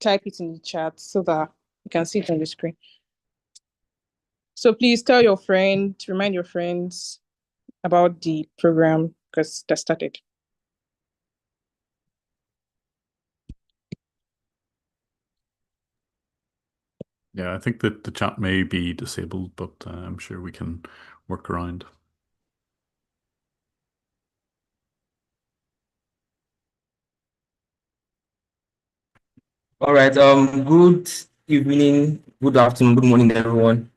type it in the chat so that you can see it on the screen. So please tell your friend, remind your friends about the program because that started. Yeah, I think that the chat may be disabled, but I'm sure we can work around. All right. Good evening, good afternoon, good morning, everyone.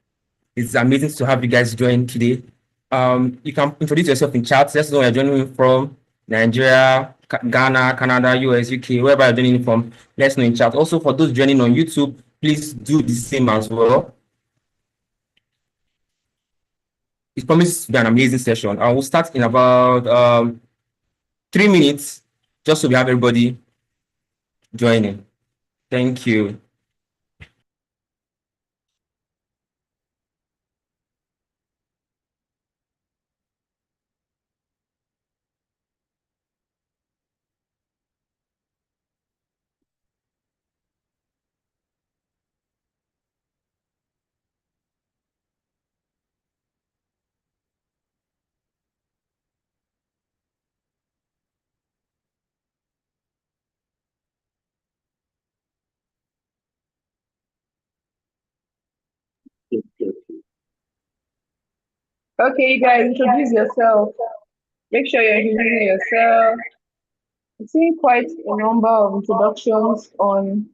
It's amazing to have you guys join today. You can introduce yourself in chat. Let us know where you're joining from. Nigeria, Ghana, Canada, US, UK, wherever you're joining from. Let us know in chat. Also, for those joining on YouTube, please do the same as well. It promises to be an amazing session. I will start in about 3 minutes, just so we have everybody joining. Thank you. Okay, you guys, introduce yourself. Make sure you're introducing yourself. I've seen quite a number of introductions on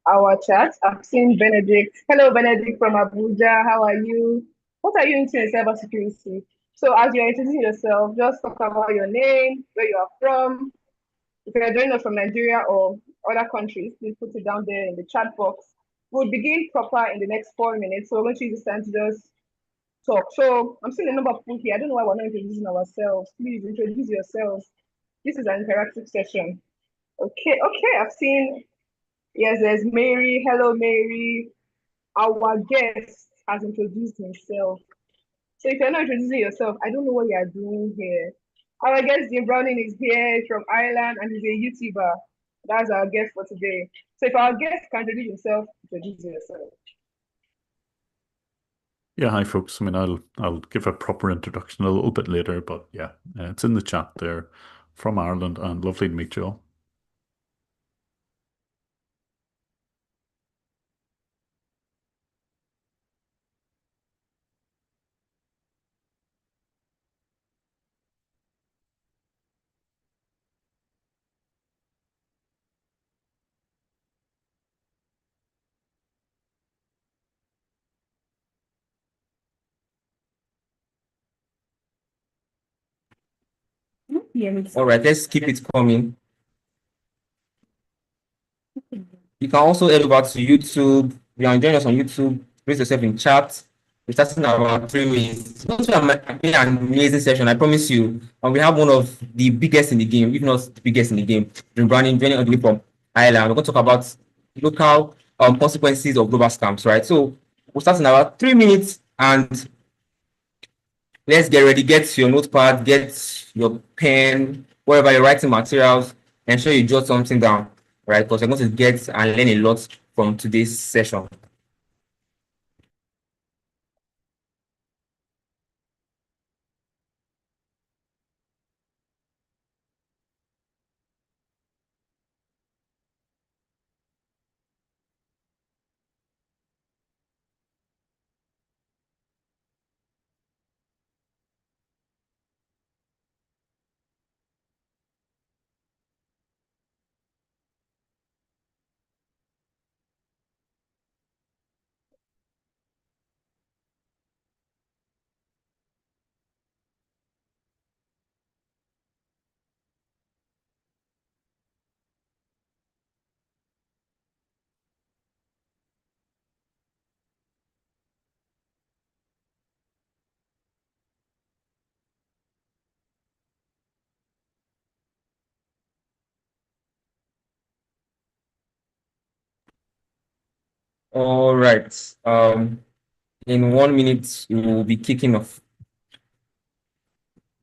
our chat. I've seen Benedict. Hello, Benedict from Abuja. How are you? What are you into in cybersecurity? So, as you're introducing yourself, just talk about your name, where you are from. If you're joining us from Nigeria or other countries, please put it down there in the chat box. We'll begin proper in the next 4 minutes. So, we're going to use this time to just talk. So, I'm seeing a number of people here. I don't know why we're not introducing ourselves. Please introduce yourselves. This is an interactive session. Okay, I've seen. Yes, there's Mary. Hello, Mary. Our guest has introduced himself. So if you're not introducing yourself, I don't know what you are doing here. Our guest, Jim Browning, is here from Ireland and he's a YouTuber. That's our guest for today. So if our guest can introduce himself, introduce yourself. Yeah, hi folks. I mean, I'll give a proper introduction a little bit later, but yeah, it's in the chat there from Ireland, and lovely to meet you all. All right, let's keep it coming. You can also head over to YouTube. If you are joining us on YouTube, raise yourself in chat. We're starting in about 3 minutes. It's going to be an amazing session, I promise you. And we have one of the biggest in the game, if not the biggest in the game, Jim Browning, joining all the way from Ireland. We're going to talk about local consequences of global scams, right? So we'll start in about 3 minutes, and let's get ready. Get your notepad, get your pen, wherever you're writing materials, ensure you jot something down, right? Because you're going to get and learn a lot from today's session. All right. In 1 minute, we will be kicking off.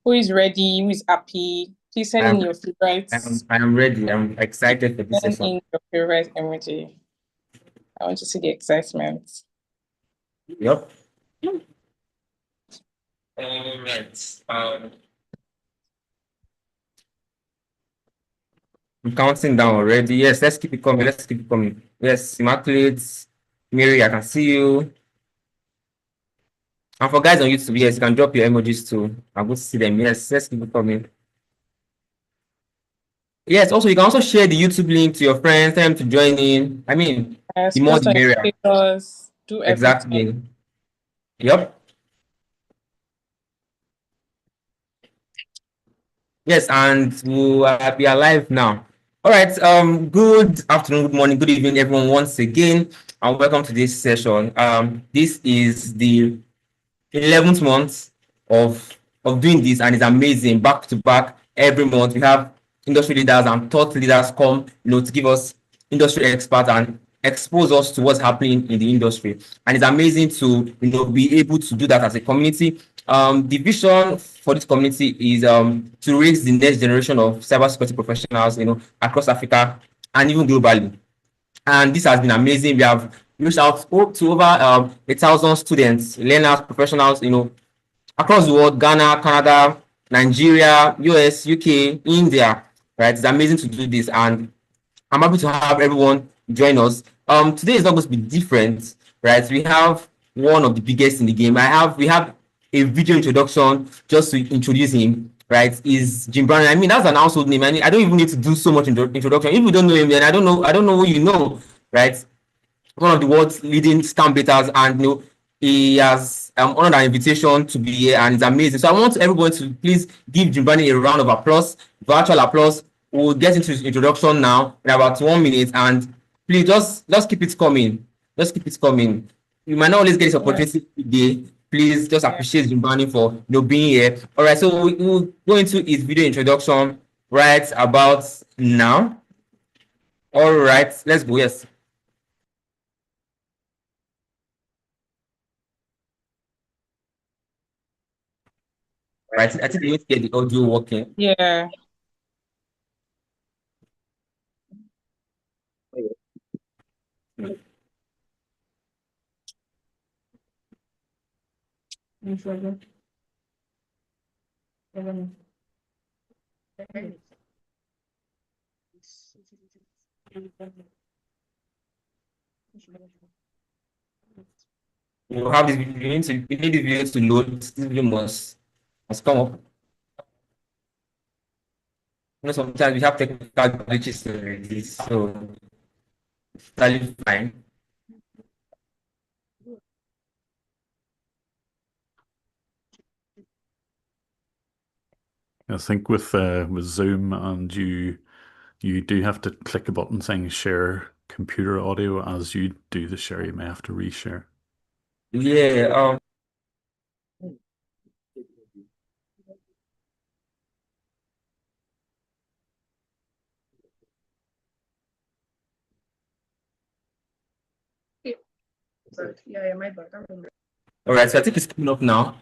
Who is ready? Who is happy? Please send in your favorites. I am ready. I'm excited for this Send session. in your favorite emoji. I want to see the excitement. Yep. All right. I'm counting down already. Yes, let's keep it coming. Let's keep it coming. Yes, Immaculate, Mary, I can see you. And for guys on YouTube, yes, you can drop your emojis too. I'm good to see them. Yes, let's keep it coming. Yes, also you can also share the YouTube link to your friends, tell them to join in. I mean, Yes, the more post the on your merrier. status, do everything. Exactly. Yep. Yes, and we are live now. All right. Good afternoon, good morning, good evening, everyone. Once again, and welcome to this session. This is the 11th month of doing this, and it's amazing. Back to back, every month we have industry leaders and thought leaders come, to give us industry experts and expose us to what's happening in the industry. And it's amazing to be able to do that as a community. The vision for this community is to raise the next generation of cybersecurity professionals, across Africa and even globally. And this has been amazing. We have reached out to over 1,000 students, learners, professionals, across the world: Ghana, Canada, Nigeria, US, UK, India. Right? It's amazing to do this, and I'm happy to have everyone join us. Today is not going to be different, right? We have one of the biggest in the game. We have a video introduction just to introduce him, right? Is Jim Brown. I mean, that's an household name. I don't even need to do so much introduction. If you don't know him, then I don't know who you know, right? One of the world's leading scam baiters, and he has honored our invitation to be here, and it's amazing. So I want everyone to please give Jimbani a round of applause, virtual applause. We'll get into his introduction now in about 1 minute, and please just keep it coming. Just keep it coming. You might not always get this opportunity today. Please just appreciate Jimbani for being here. All right, so we'll go into his video introduction right about now. All right, let's go. Yes. Right, I think you need to get the audio working. Yeah. You have this. You need the video to load. This video must come up. Sometimes we have technical glitches to release, so it's totally fine. I think with Zoom, and you do have to click a button saying share computer audio. As you do the share, you may have to reshare. Yeah. Yeah, my bad. All right, so I think it's coming up now.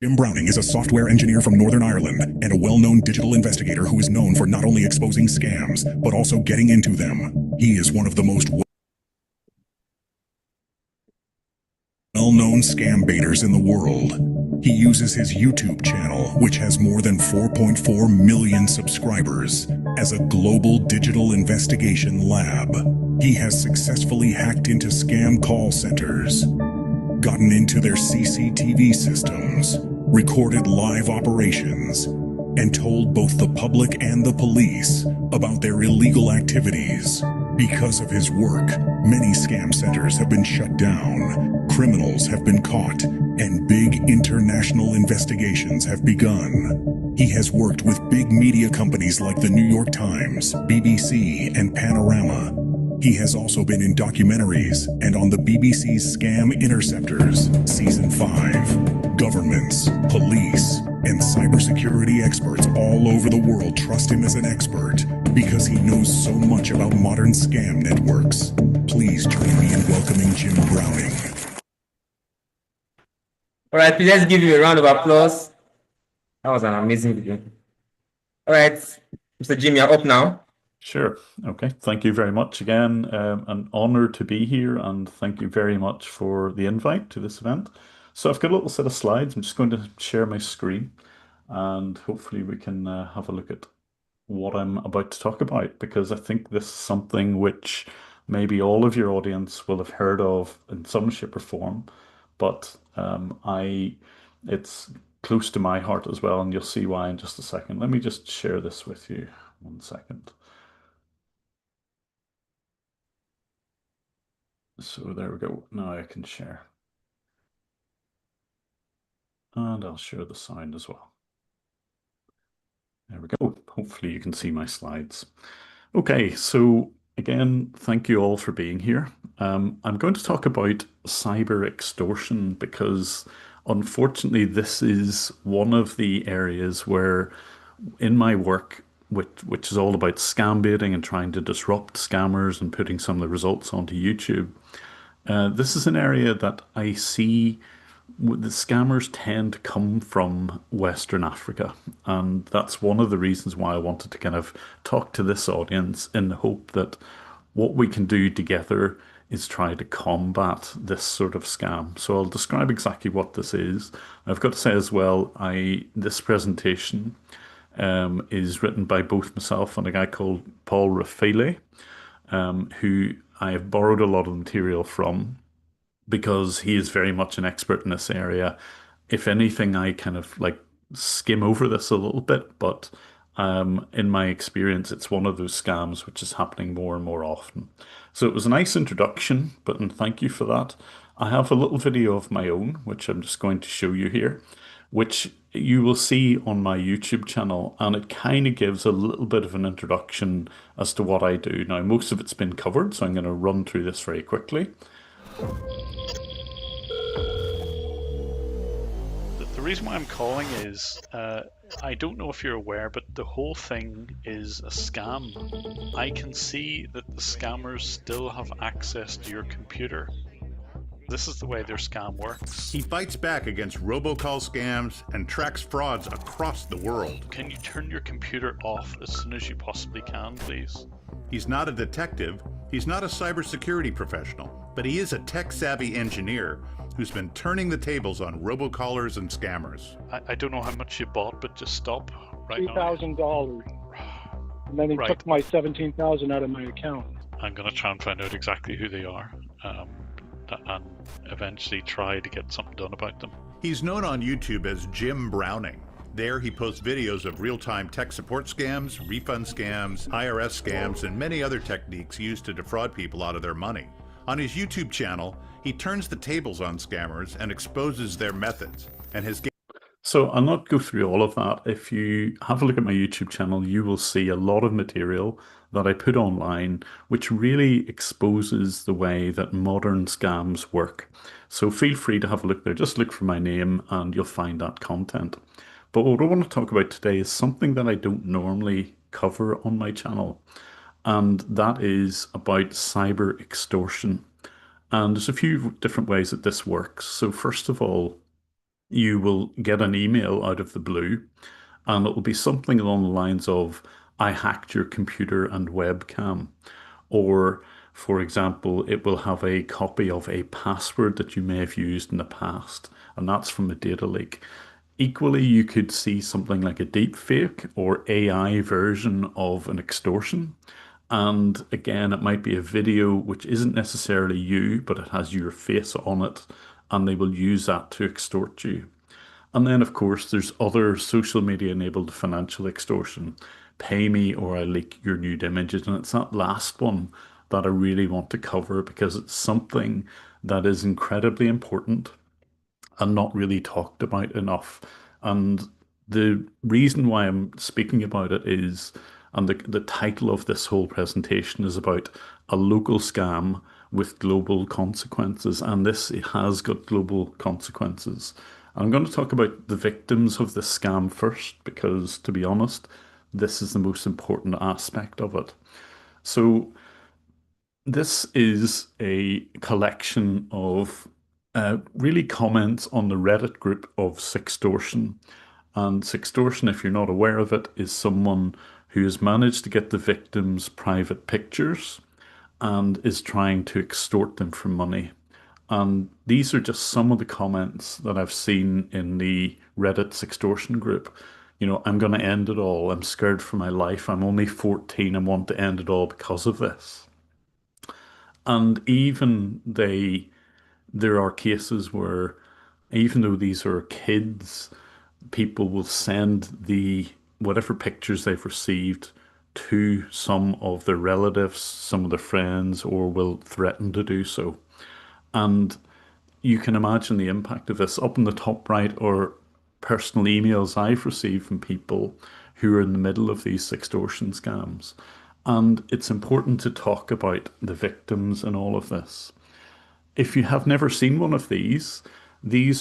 Jim Browning is a software engineer from Northern Ireland and a well-known digital investigator who is known for not only exposing scams, but also getting into them. He is one of the most well-known scam baiters in the world. He uses his YouTube channel, which has more than 4.4 million subscribers, as a global digital investigation lab. He has successfully hacked into scam call centers, gotten into their CCTV systems, recorded live operations, and told both the public and the police about their illegal activities. Because of his work, many scam centers have been shut down, criminals have been caught, and big international investigations have begun. He has worked with big media companies like the New York Times, BBC, and Panorama. He has also been in documentaries and on the BBC's Scam Interceptors, Season 5. Governments, police, and cybersecurity experts all over the world trust him as an expert because he knows so much about modern scam networks. Please join me in welcoming Jim Browning. All right, please let's give you a round of applause. That was an amazing video. All right, Mr. Jim, you're up now. Sure. Okay. Thank you very much again. An honor to be here, and thank you very much for the invite to this event. So I've got a little set of slides. I'm just going to share my screen, and hopefully we can have a look at what I'm about to talk about, because I think this is something which maybe all of your audience will have heard of in some shape or form, but it's close to my heart as well, and you'll see why in just a second. Let me just share this with you. 1 second. So there we go. Now I can share. And I'll share the sound as well. There we go. Hopefully you can see my slides. Okay, so again, thank you all for being here. I'm going to talk about cyber extortion because unfortunately this is one of the areas where in my work, which is all about scam baiting and trying to disrupt scammers and putting some of the results onto YouTube, this is an area that I see the scammers tend to come from Western Africa. And that's one of the reasons why I wanted to kind of talk to this audience in the hope that what we can do together is try to combat this sort of scam. So I'll describe exactly what this is. I've got to say as well, this presentation is written by both myself and a guy called Paul Raffaele, who I have borrowed a lot of material from because he is very much an expert in this area. If anything, I kind of like skim over this a little bit, but in my experience, it's one of those scams which is happening more and more often. So it was a nice introduction, and thank you for that. I have a little video of my own, which I'm just going to show you here, which you will see on my YouTube channel, and it kind of gives a little bit of an introduction as to what I do. Now, most of it's been covered, so I'm going to run through this very quickly. The reason why I'm calling is, I don't know if you're aware, but the whole thing is a scam. I can see that the scammers still have access to your computer. This is the way their scam works. He fights back against robocall scams and tracks frauds across the world. Can you turn your computer off as soon as you possibly can, please? He's not a detective, he's not a cybersecurity professional, but he is a tech-savvy engineer who's been turning the tables on robocallers and scammers. I don't know how much you bought, but just stop right now. $3,000. And then he Right. took my $17,000 out of my account. I'm going to try and find out exactly who they are, and eventually try to get something done about them. He's known on YouTube as Jim Browning. There he posts videos of real-time tech support scams, refund scams, IRS scams, and many other techniques used to defraud people out of their money. On his YouTube channel, he turns the tables on scammers and exposes their methods, and his So I'll not go through all of that. If you have a look at my YouTube channel, you will see a lot of material that I put online, which really exposes the way that modern scams work. So feel free to have a look there. Just look for my name and you'll find that content. But what I want to talk about today is something that I don't normally cover on my channel, and that is about cyber extortion. And there's a few different ways that this works. So first of all, you will get an email out of the blue, and it will be something along the lines of, I hacked your computer and webcam. Or, for example, it will have a copy of a password that you may have used in the past, and that's from a data leak. Equally, you could see something like a deepfake or AI version of an extortion. And again, it might be a video which isn't necessarily you, but it has your face on it, and they will use that to extort you. And then, of course, there's other social media enabled financial extortion. Pay me or I leak your nude images. And it's that last one that I really want to cover because it's something that is incredibly important and not really talked about enough. And the reason why I'm speaking about it is, and the title of this whole presentation is about a local scam with global consequences. And this, it has got global consequences. And I'm going to talk about the victims of this scam first, because to be honest, this is the most important aspect of it. So this is a collection of really comments on the Reddit group of Sextortion. And Sextortion, if you're not aware of it, is someone who has managed to get the victims' private pictures and is trying to extort them for money. And these are just some of the comments that I've seen in the Reddit sextortion group. I'm going to end it all. I'm scared for my life. I'm only 14 and want to end it all because of this. And even there are cases where, even though these are kids, people will send the whatever pictures they've received to some of their relatives, some of their friends, or will threaten to do so. And you can imagine the impact of this. Up in the top right are personal emails I've received from people who are in the middle of these extortion scams. And it's important to talk about the victims and all of this. If you have never seen one of these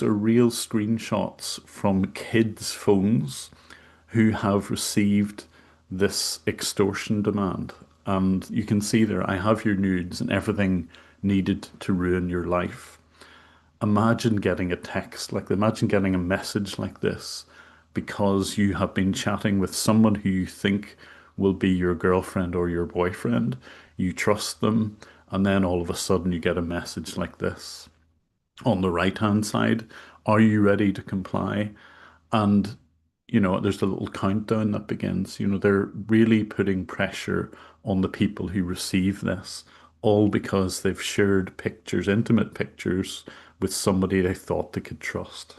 are real screenshots from kids' phones who have received this extortion demand. And you can see there, I have your nudes and everything needed to ruin your life. Imagine getting a text like, imagine getting a message like this because you have been chatting with someone who you think will be your girlfriend or your boyfriend. You trust them, and then all of a sudden you get a message like this. On the right-hand side, are you ready to comply? And, there's a little countdown that begins. They're really putting pressure on the people who receive this, all because they've shared pictures, intimate pictures, with somebody they thought they could trust.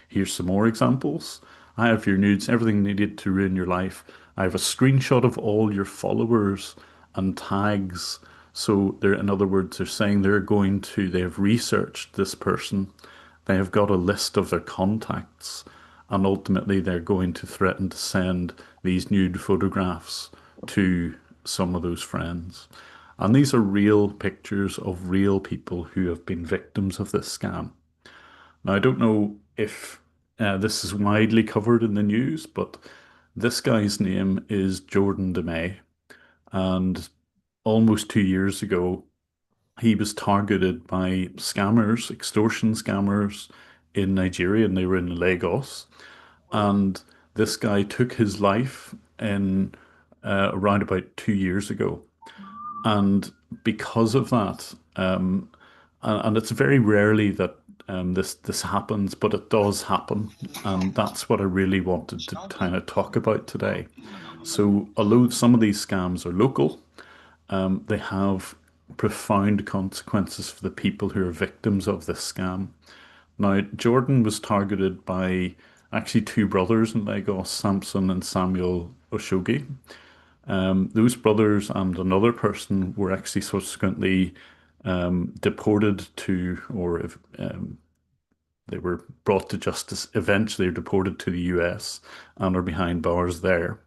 Here's some more examples. I have your nudes, everything needed to ruin your life. I have a screenshot of all your followers and tags. So in other words, they're saying they have researched this person. They have got a list of their contacts, and ultimately they're going to threaten to send these nude photographs to some of those friends. And these are real pictures of real people who have been victims of this scam. Now, I don't know if this is widely covered in the news, but this guy's name is Jordan DeMay. And almost 2 years ago, he was targeted by scammers, extortion scammers in Nigeria, and they were in Lagos. And this guy took his life in around about 2 years ago. And because of that, and it's very rarely that this happens, but it does happen, and that's what I really wanted to kind of talk about today. So, although some of these scams are local, they have profound consequences for the people who are victims of this scam. Now, Jordan was targeted by actually two brothers in Lagos, Samson and Samuel Oshogi. Those brothers and another person were actually subsequently deported to, or they were brought to justice, eventually deported to the US and are behind bars there.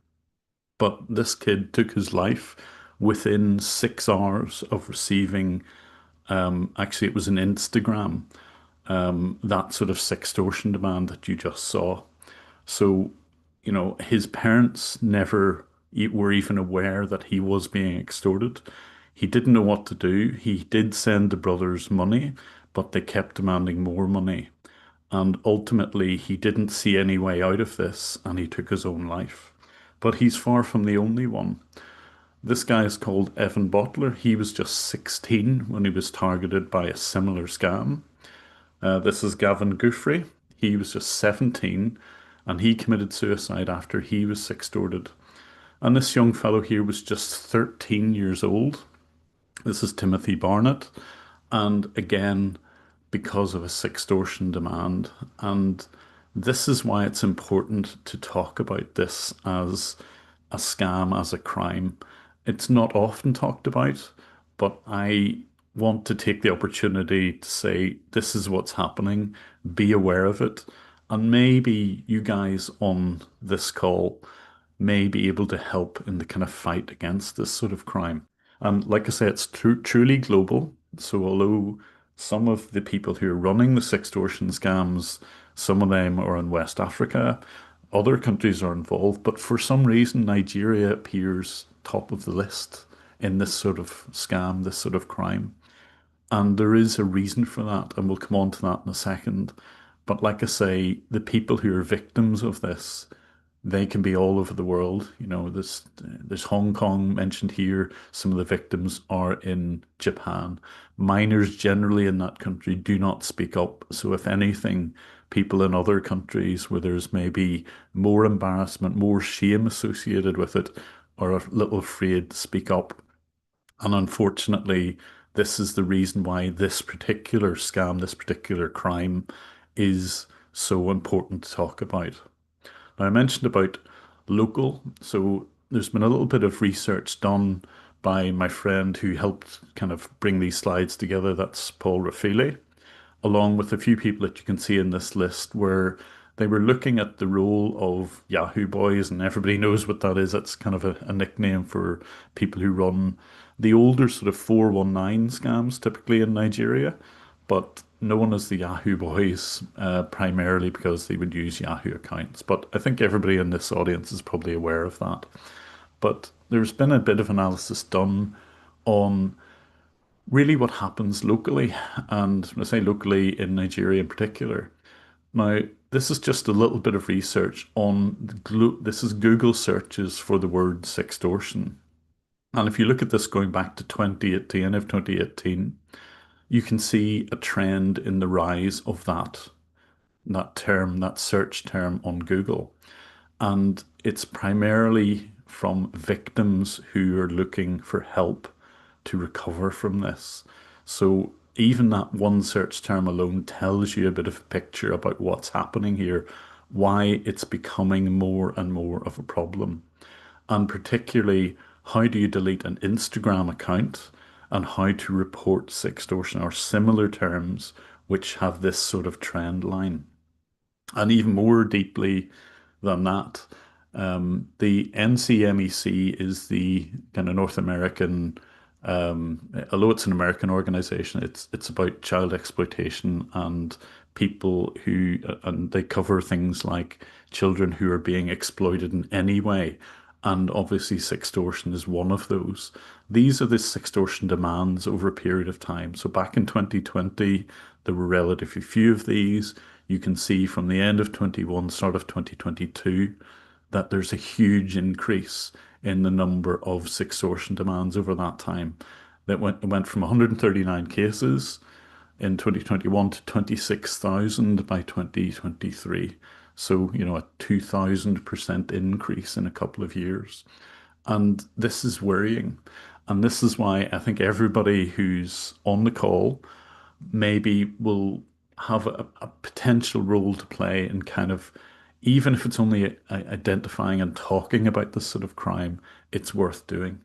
But this kid took his life within 6 hours of receiving, actually it was an Instagram, that sort of sextortion demand that you just saw. So, his parents never were even aware that he was being extorted. He didn't know what to do. He did send the brothers money, but they kept demanding more money. And ultimately, he didn't see any way out of this, and he took his own life. But he's far from the only one. This guy is called Evan Bottler. He was just 16 when he was targeted by a similar scam. This is Gavin Guthrie. He was just 17, and he committed suicide after he was sextorted. And this young fellow here was just 13 years old. This is Timothy Barnett. And again, because of a sextortion demand. And this is why it's important to talk about this as a scam, as a crime. It's not often talked about, but I want to take the opportunity to say this is what's happening, be aware of it, and maybe you guys on this call may be able to help in the kind of fight against this sort of crime. And like I say, it's truly global. So although some of the people who are running the sextortion scams, some of them are in West Africa, other countries are involved, but for some reason Nigeria appears top of the list in this sort of scam, this sort of crime. And there is a reason for that, and we'll come on to that in a second. But like I say, the people who are victims of this They can be all over the world. There's Hong Kong mentioned here. Some of the victims are in Japan. Minors generally in that country do not speak up. So if anything, people in other countries where there's maybe more embarrassment, more shame associated with it, are a little afraid to speak up. And unfortunately, this is the reason why this particular scam, this particular crime is so important to talk about. Now, I mentioned about local, so there's been a little bit of research done by my friend who helped kind of bring these slides together. That's Paul Rafili, along with a few people that you can see in this list, where they were looking at the role of Yahoo Boys, and everybody knows what that is. That's kind of a nickname for people who run the older sort of 419 scams, typically in Nigeria, but known as the Yahoo Boys, primarily because they would use Yahoo accounts. But I think everybody in this audience is probably aware of that. But there's been a bit of analysis done on really what happens locally, and when I say locally, in Nigeria in particular. Now, this is just a little bit of research on this is Google searches for the word sextortion. And if you look at this going back to 2018, end of 2018, you can see a trend in the rise of that term, that search term on Google. And it's primarily from victims who are looking for help to recover from this. So even that one search term alone tells you a bit of a picture about what's happening here, why it's becoming more and more of a problem. And particularly, how do you delete an Instagram account, and how to report sextortion, or similar terms which have this sort of trend line. And even more deeply than that, the NCMEC is the kind of North American, although it's an American organization, it's about child exploitation and people who, and they cover things like children who are being exploited in any way. And obviously sextortion is one of those. These are the sextortion demands over a period of time. So back in 2020, there were relatively few of these. You can see from the end of 21, start of 2022, that there's a huge increase in the number of sextortion demands over that time. It went from 139 cases in 2021 to 26,000 by 2023. So, a 2,000% increase in a couple of years. And this is worrying. And this is why I think everybody who's on the call maybe will have a potential role to play in kind of, even if it's only identifying and talking about this sort of crime, it's worth doing.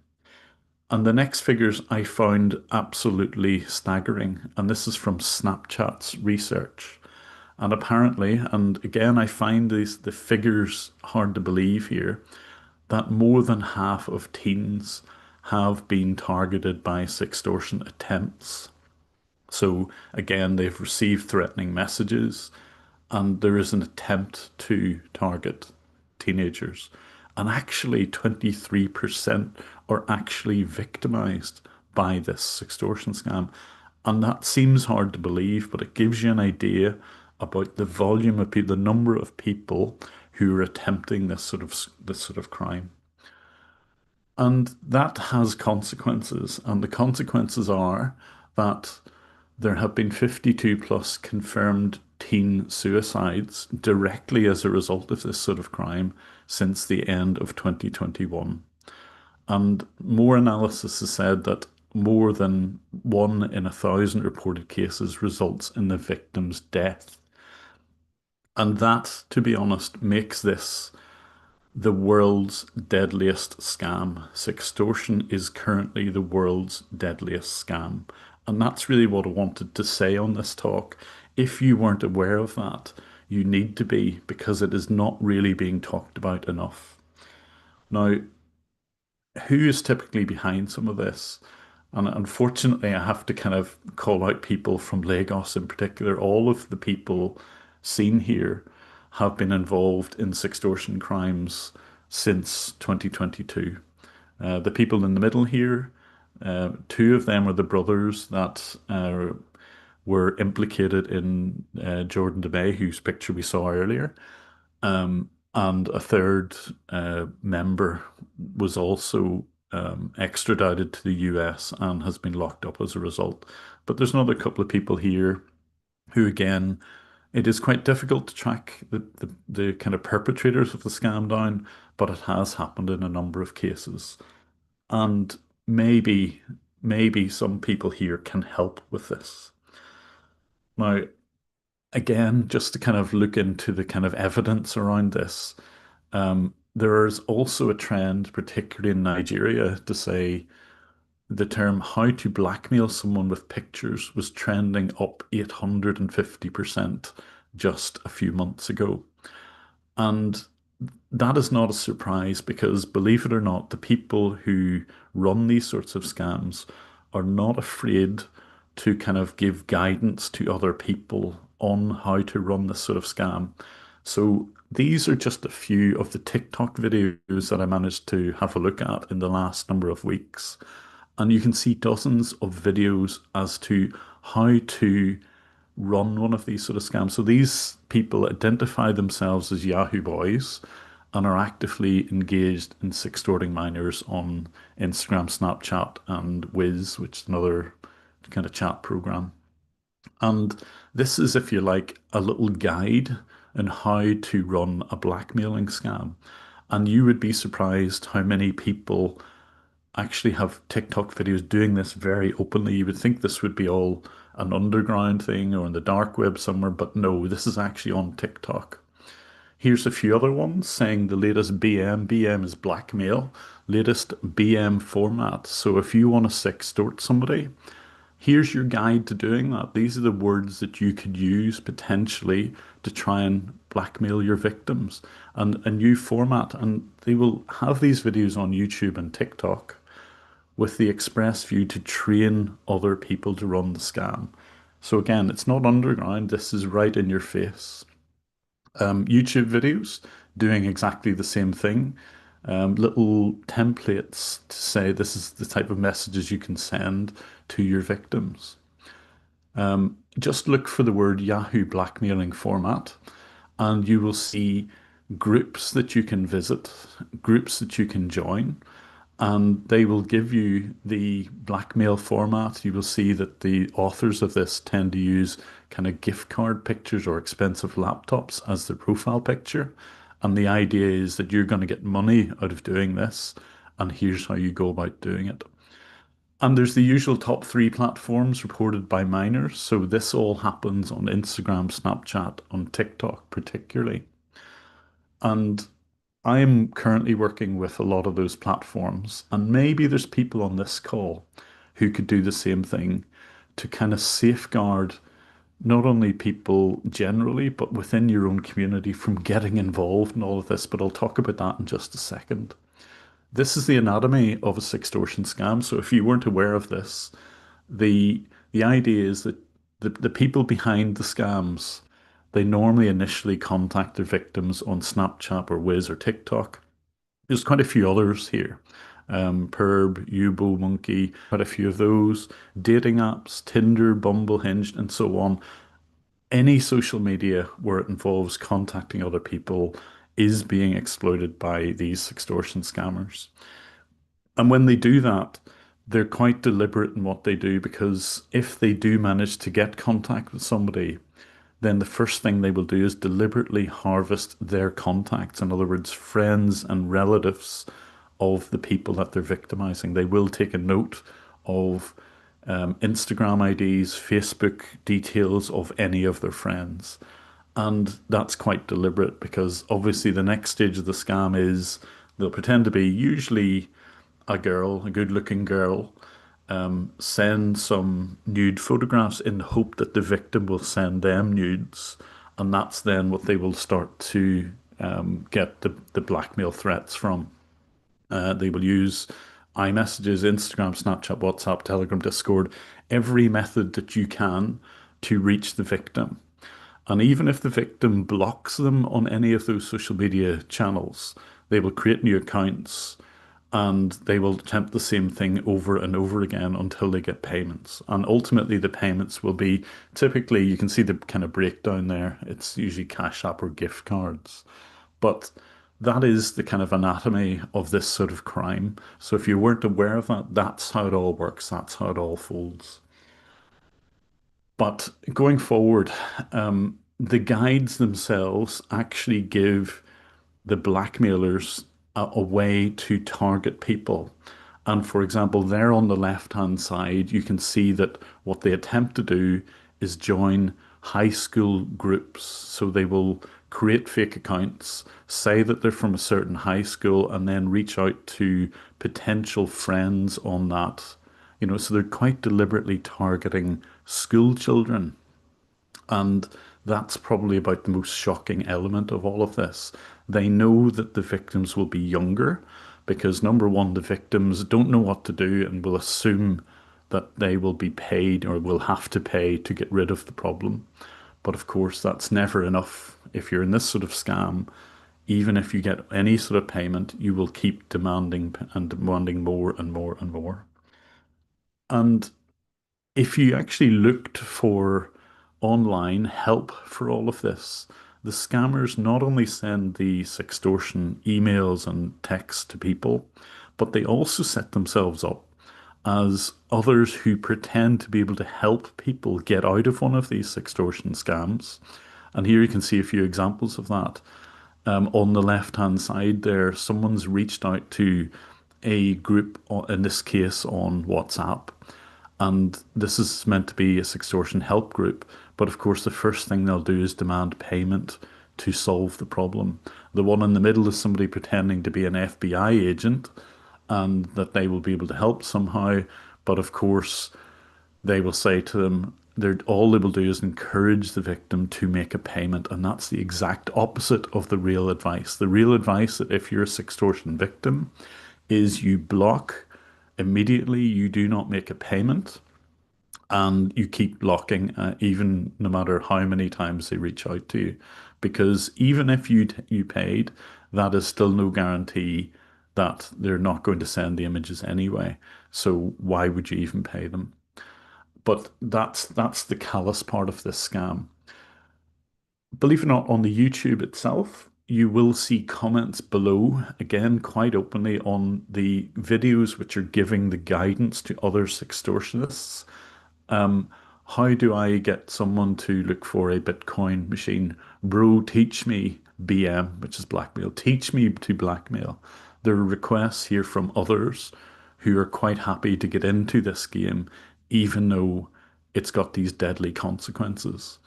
And the next figures I found absolutely staggering. And this is from Snapchat's research. And apparently, and again, I find the figures hard to believe here, that more than half of teens have been targeted by sextortion attempts. So again, they've received threatening messages, and there is an attempt to target teenagers. And actually 23% are actually victimized by this extortion scam. And that seems hard to believe, but it gives you an idea about the volume of people, the number of people who are attempting this sort of crime. And that has consequences, and the consequences are that there have been 52 plus confirmed teen suicides directly as a result of this sort of crime since the end of 2021. And more analysis has said that more than 1 in 1,000 reported cases results in the victim's death. And that, to be honest, makes this the world's deadliest scam. Sextortion is currently the world's deadliest scam. And that's really what I wanted to say on this talk. If you weren't aware of that, you need to be, because it is not really being talked about enough. Now, who is typically behind some of this? And unfortunately, I have to kind of call out people from Lagos in particular. All of the people seen here have been involved in sextortion crimes since 2022. The people in the middle here, 2 of them are the brothers that were implicated in Jordan DeMay, whose picture we saw earlier. and a third member was also extradited to the US and has been locked up as a result. But there's another couple of people here who, again, it is quite difficult to track the kind of perpetrators of the scam down, but it has happened in a number of cases. And maybe some people here can help with this. Now, again, just to kind of look into the kind of evidence around this, there is also a trend, particularly in Nigeria, to say the term how to blackmail someone with pictures was trending up 850% just a few months ago. And that is not a surprise because, believe it or not, the people who run these sorts of scams are not afraid to kind of give guidance to other people on how to run this sort of scam. So these are just a few of the TikTok videos that I managed to have a look at in the last number of weeks. And you can see dozens of videos as to how to run one of these sort of scams. So these people identify themselves as Yahoo boys and are actively engaged in sextorting minors on Instagram, Snapchat, and Wiz, which is another kind of chat program. And this is, if you like, a little guide on how to run a blackmailing scam. And you would be surprised how many people actually have TikTok videos doing this very openly. You would think this would be all an underground thing or in the dark web somewhere, but no, this is actually on TikTok. Here's a few other ones saying the latest BM. BM is blackmail, latest BM format. So if you want to sextort somebody, here's your guide to doing that. These are the words that you could use potentially to try and blackmail your victims, and a new format. And they will have these videos on YouTube and TikTok with the express view to train other people to run the scam. So again, it's not underground. This is right in your face. YouTube videos doing exactly the same thing. Little templates to say this is the type of messages you can send to your victims. Just look for the word Yahoo blackmailing format and you will see groups that you can visit, groups that you can join, and they will give you the blackmail format. You will see that the authors of this tend to use kind of gift card pictures or expensive laptops as their profile picture. And the idea is that you're going to get money out of doing this, and here's how you go about doing it. And there's the usual top 3 platforms reported by minors. So this all happens on Instagram, Snapchat, on TikTok particularly. And I am currently working with a lot of those platforms, and maybe there's people on this call who could do the same thing to kind of safeguard not only people generally, but within your own community from getting involved in all of this. But I'll talk about that in just a second. This is the anatomy of a sextortion scam. So if you weren't aware of this, the idea is that the people behind the scams, they normally initially contact their victims on Snapchat or Wiz or TikTok. There's quite a few others here. Perb, Yubo, Monkey, quite a few of those. Dating apps, Tinder, Bumble, Hinge, and so on. Any social media where it involves contacting other people is being exploited by these extortion scammers. And when they do that, they're quite deliberate in what they do, because if they do manage to get contact with somebody, then the first thing they will do is deliberately harvest their contacts. In other words, friends and relatives of the people that they're victimizing. They will take a note of Instagram IDs, Facebook details of any of their friends. And that's quite deliberate because obviously the next stage of the scam is they'll pretend to be usually a girl, a good-looking girl, send some nude photographs in the hope that the victim will send them nudes, and that's then what they will start to get the blackmail threats from. They will use iMessages, Instagram, Snapchat, WhatsApp, Telegram, Discord, every method that you can to reach the victim. And even if the victim blocks them on any of those social media channels, they will create new accounts and they will attempt the same thing over and over again until they get payments. And ultimately the payments will be typically, you can see the kind of breakdown there. It's usually Cash App or gift cards. But that is the kind of anatomy of this sort of crime. So if you weren't aware of that, that's how it all works. That's how it all folds. But going forward, the guides themselves actually give the blackmailers a way to target people. And for example, there on the left-hand side, you can see that what they attempt to do is join high school groups. So they will create fake accounts, say that they're from a certain high school, and then reach out to potential friends on that. So they're quite deliberately targeting school children. And that's probably about the most shocking element of all of this. They know that the victims will be younger because, number one, the victims don't know what to do and will assume that they will be paid or will have to pay to get rid of the problem. But of course, that's never enough. If you're in this sort of scam, even if you get any sort of payment, you will keep demanding and demanding more and more and more. And if you actually looked for online help for all of this, the scammers not only send these extortion emails and texts to people, but they also set themselves up as others who pretend to be able to help people get out of one of these extortion scams. And here you can see a few examples of that. On the left-hand side there, someone's reached out to a group, in this case on WhatsApp, and this is meant to be a extortion help group. But of course, the first thing they'll do is demand payment to solve the problem. The one in the middle is somebody pretending to be an FBI agent and that they will be able to help somehow. But of course, they will say to them, all they will do is encourage the victim to make a payment. And that's the exact opposite of the real advice. The real advice that if you're a extortion victim is you block immediately, you do not make a payment, and you keep blocking, even no matter how many times they reach out to you. Because even if you paid, that is still no guarantee that they're not going to send the images anyway. So why would you even pay them? But that's the callous part of this scam. Believe it or not, on the YouTube itself, you will see comments below, again, quite openly on the videos which are giving the guidance to other extortionists. How do I get someone to look for a Bitcoin machine? Bro, teach me BM, which is blackmail. Teach me to blackmail. There are requests here from others who are quite happy to get into this game, even though it's got these deadly consequences.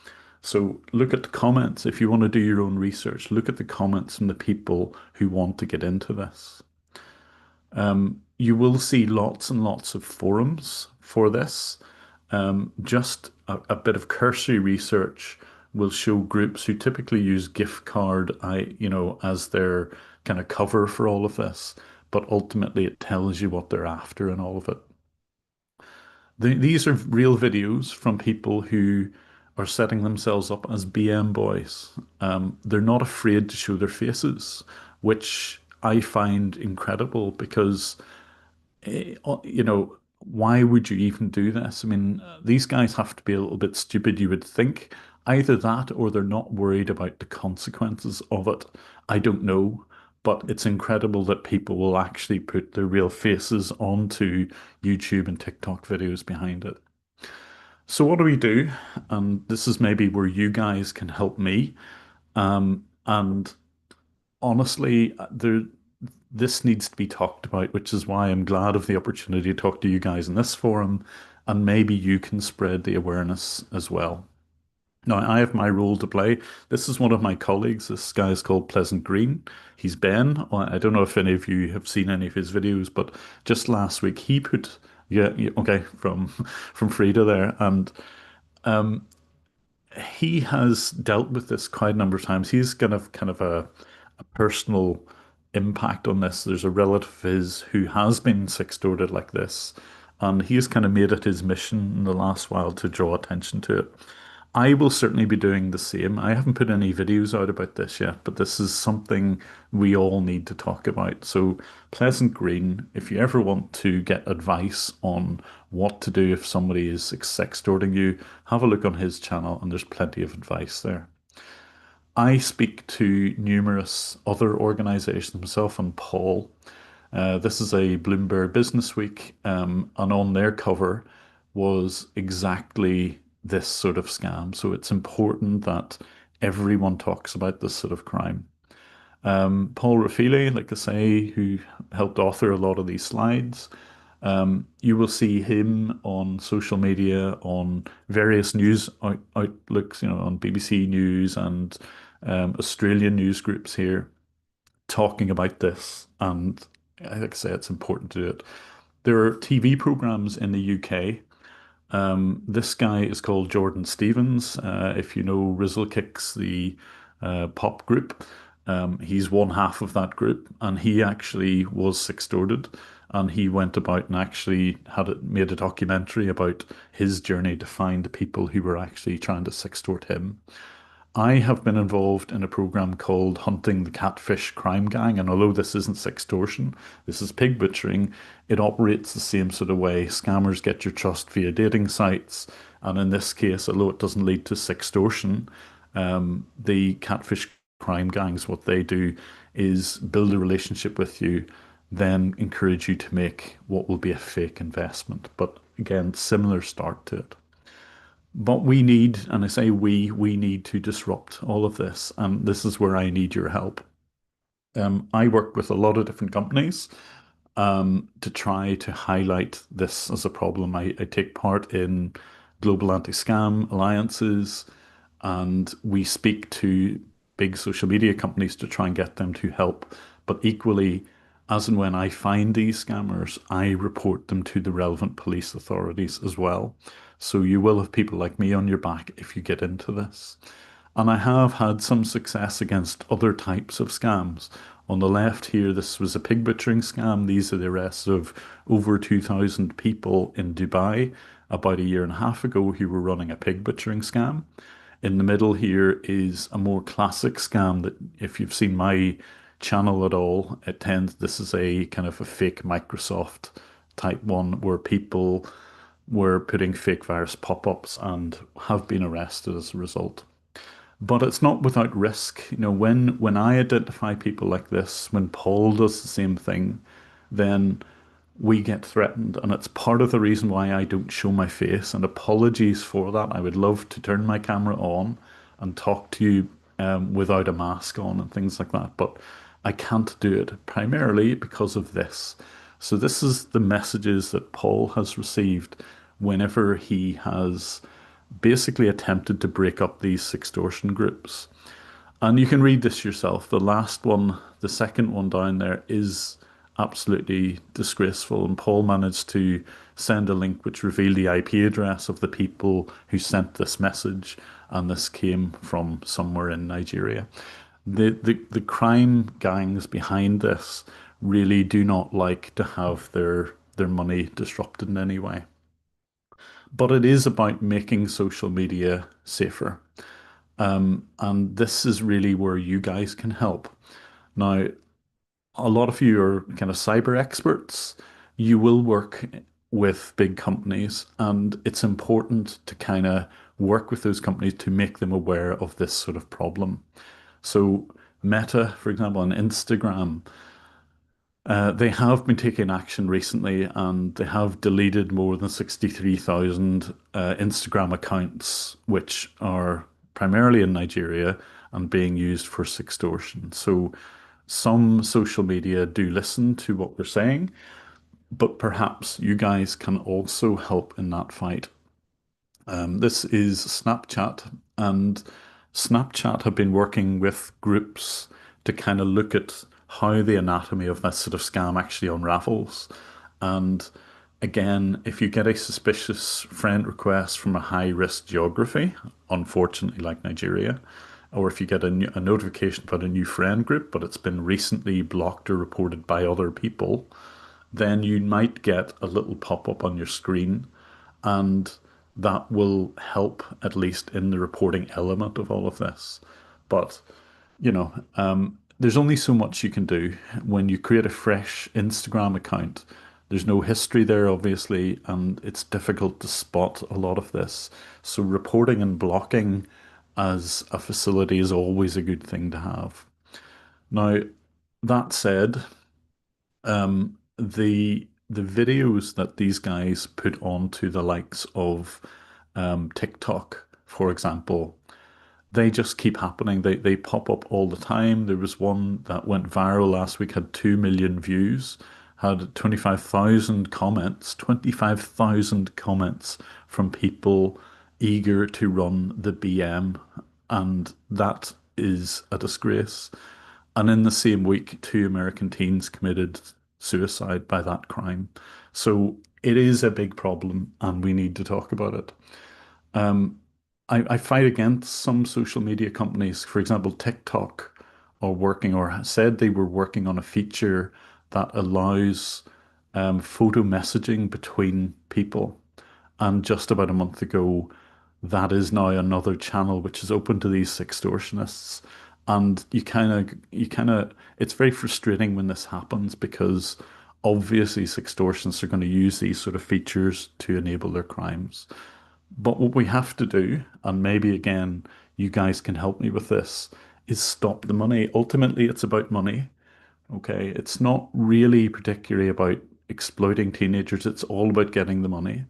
So look at the comments. If you want to do your own research, look at the comments from the people who want to get into this. You will see lots and lots of forums for this. Just a bit of cursory research will show groups who typically use gift card, as their kind of cover for all of this, but ultimately it tells you what they're after and all of it. These are real videos from people who are setting themselves up as BM boys. They're not afraid to show their faces, which I find incredible because, why would you even do this? I mean, these guys have to be a little bit stupid, you would think. Either that or they're not worried about the consequences of it. I don't know. But it's incredible that people will actually put their real faces onto YouTube and TikTok videos behind it. So what do we do? And this is maybe where you guys can help me. And honestly, this needs to be talked about, which is why I'm glad of the opportunity to talk to you guys in this forum, and maybe you can spread the awareness as well. Now, I have my role to play. This is one of my colleagues. This guy is called Pleasant Green. He's Ben. I don't know if any of you have seen any of his videos, but just last week he put, okay, from Frida there, and he has dealt with this quite a number of times. He's kind of a personal impact on this. There's a relative of his who has been sextorted like this, and he has kind of made it his mission in the last while to draw attention to it. I will certainly be doing the same. I haven't put any videos out about this yet, but this is something we all need to talk about. So Pleasant Green, if you ever want to get advice on what to do if somebody is sextorting you, have a look on his channel and there's plenty of advice there. I speak to numerous other organizations, myself and Paul. This is a Bloomberg Business Week, and on their cover was exactly this sort of scam. So it's important that everyone talks about this sort of crime. Paul Rafili, like I say, who helped author a lot of these slides, you will see him on social media, on various news outlooks, on BBC News and Australian news groups here, talking about this. And like I say, it's important to do it. There are TV programs in the UK. This guy is called Jordan Stevens. If you know Rizzle Kicks, the pop group, he's one half of that group, and he actually was sextorted, and he went about and actually made a documentary about his journey to find people who were actually trying to sextort him. I have been involved in a program called Hunting the Catfish Crime Gang, and although this isn't sextortion, this is pig butchering, it operates the same sort of way. Scammers get your trust via dating sites, and in this case, although it doesn't lead to sextortion, the catfish crime gangs, what they do is build a relationship with you, then encourage you to make what will be a fake investment. But again, similar start to it. But we need, and I say we need to disrupt all of this, and this is where I need your help. I work with a lot of different companies to try to highlight this as a problem. I take part in global anti-scam alliances, and we speak to big social media companies to try and get them to help. But equally, as and when I find these scammers, I report them to the relevant police authorities as well. So you will have people like me on your back if you get into this. And I have had some success against other types of scams. On the left here, this was a pig butchering scam. These are the arrests of over 2,000 people in Dubai about a year and a half ago who were running a pig butchering scam. In the middle here is a more classic scam that if you've seen my channel at all, this is a kind of a fake Microsoft type one where people were putting fake virus pop-ups and have been arrested as a result. But it's not without risk. When I identify people like this, when Paul does the same thing, then we get threatened. And it's part of the reason why I don't show my face. And apologies for that. I would love to turn my camera on and talk to you without a mask on and things like that. But I can't do it primarily because of this. So this is the messages that Paul has received whenever he has basically attempted to break up these sextortion groups. And you can read this yourself. The last one, the second one down there, is absolutely disgraceful. And Paul managed to send a link which revealed the IP address of the people who sent this message. And this came from somewhere in Nigeria. The crime gangs behind this really do not like to have their money disrupted in any way. But it is about making social media safer. And this is really where you guys can help. Now, a lot of you are kind of cyber experts. You will work with big companies, and it's important to kind of work with those companies to make them aware of this sort of problem. So Meta, for example, on Instagram, they have been taking action recently, and they have deleted more than 63,000 Instagram accounts, which are primarily in Nigeria and being used for sextortion. So some social media do listen to what we're saying, but perhaps you guys can also help in that fight. This is Snapchat, and Snapchat have been working with groups to kind of look at how the anatomy of that sort of scam actually unravels. And again, if you get a suspicious friend request from a high-risk geography, unfortunately like Nigeria, or if you get a notification about a new friend group, but it's been recently blocked or reported by other people, then you might get a little pop-up on your screen, and that will help at least in the reporting element of all of this. But, there's only so much you can do. When you create a fresh Instagram account, there's no history there, obviously, and it's difficult to spot a lot of this. So reporting and blocking as a facility is always a good thing to have. Now, that said, the videos that these guys put onto the likes of TikTok, for example, they just keep happening. They pop up all the time. There was one that went viral last week, had 2 million views, had 25,000 comments, 25,000 comments from people eager to run the BM, and that is a disgrace. And in the same week, 2 American teens committed suicide by that crime. So it is a big problem, and we need to talk about it. I fight against some social media companies. For example, TikTok are working or said they were working on a feature that allows photo messaging between people. And just about a month ago, that is now another channel which is open to these extortionists. And it's very frustrating when this happens because obviously extortionists are going to use these sort of features to enable their crimes. But what we have to do, and maybe again, you guys can help me with this, is stop the money. Ultimately, it's about money. Okay. It's not really particularly about exploiting teenagers. It's all about getting the money.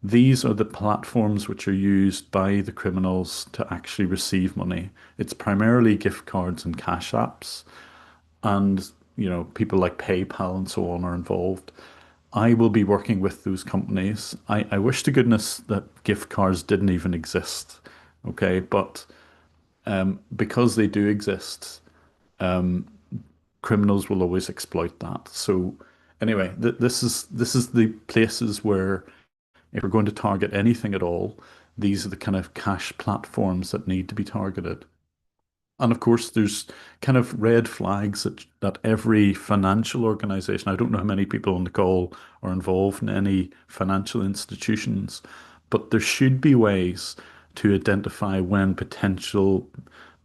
These are the platforms which are used by the criminals to actually receive money. It's primarily gift cards and cash apps, and people like PayPal and so on are involved. I will be working with those companies. I wish to goodness that gift cards didn't even exist. Okay, but because they do exist, criminals will always exploit that. So anyway, this is the places where if we're going to target anything at all, these are the kind of cash platforms that need to be targeted. And of course, there's kind of red flags that every financial organization, I don't know how many people on the call are involved in any financial institutions, but there should be ways to identify when potential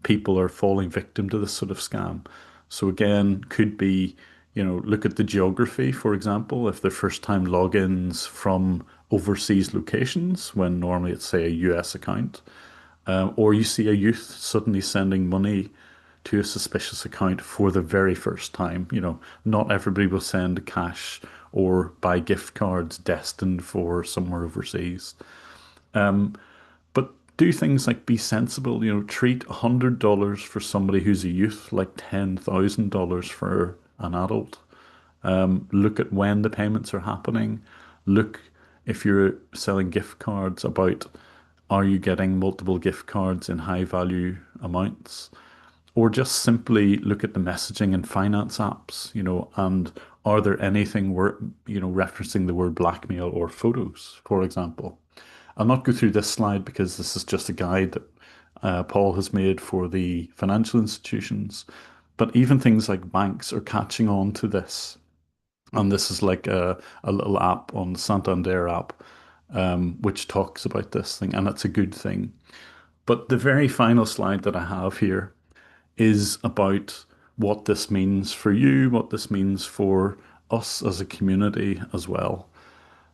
people are falling victim to this sort of scam. So again, could be, look at the geography, for example, if they're first time logins from overseas locations, when normally it's, say, a US account. Or you see a youth suddenly sending money to a suspicious account for the very first time. Not everybody will send cash or buy gift cards destined for somewhere overseas. But do things like be sensible, treat $100 for somebody who's a youth like $10,000 for an adult. Look at when the payments are happening. Look, if you're selling gift cards, about are you getting multiple gift cards in high value amounts? Or just simply look at the messaging and finance apps, and are there anything referencing the word blackmail or photos, for example. I'll not go through this slide because this is just a guide that Paul has made for the financial institutions, but even things like banks are catching on to this. And this is like a little app on the Santander app, which talks about this thing, and it's a good thing. But the very final slide that I have here is about what this means for you, what this means for us as a community as well.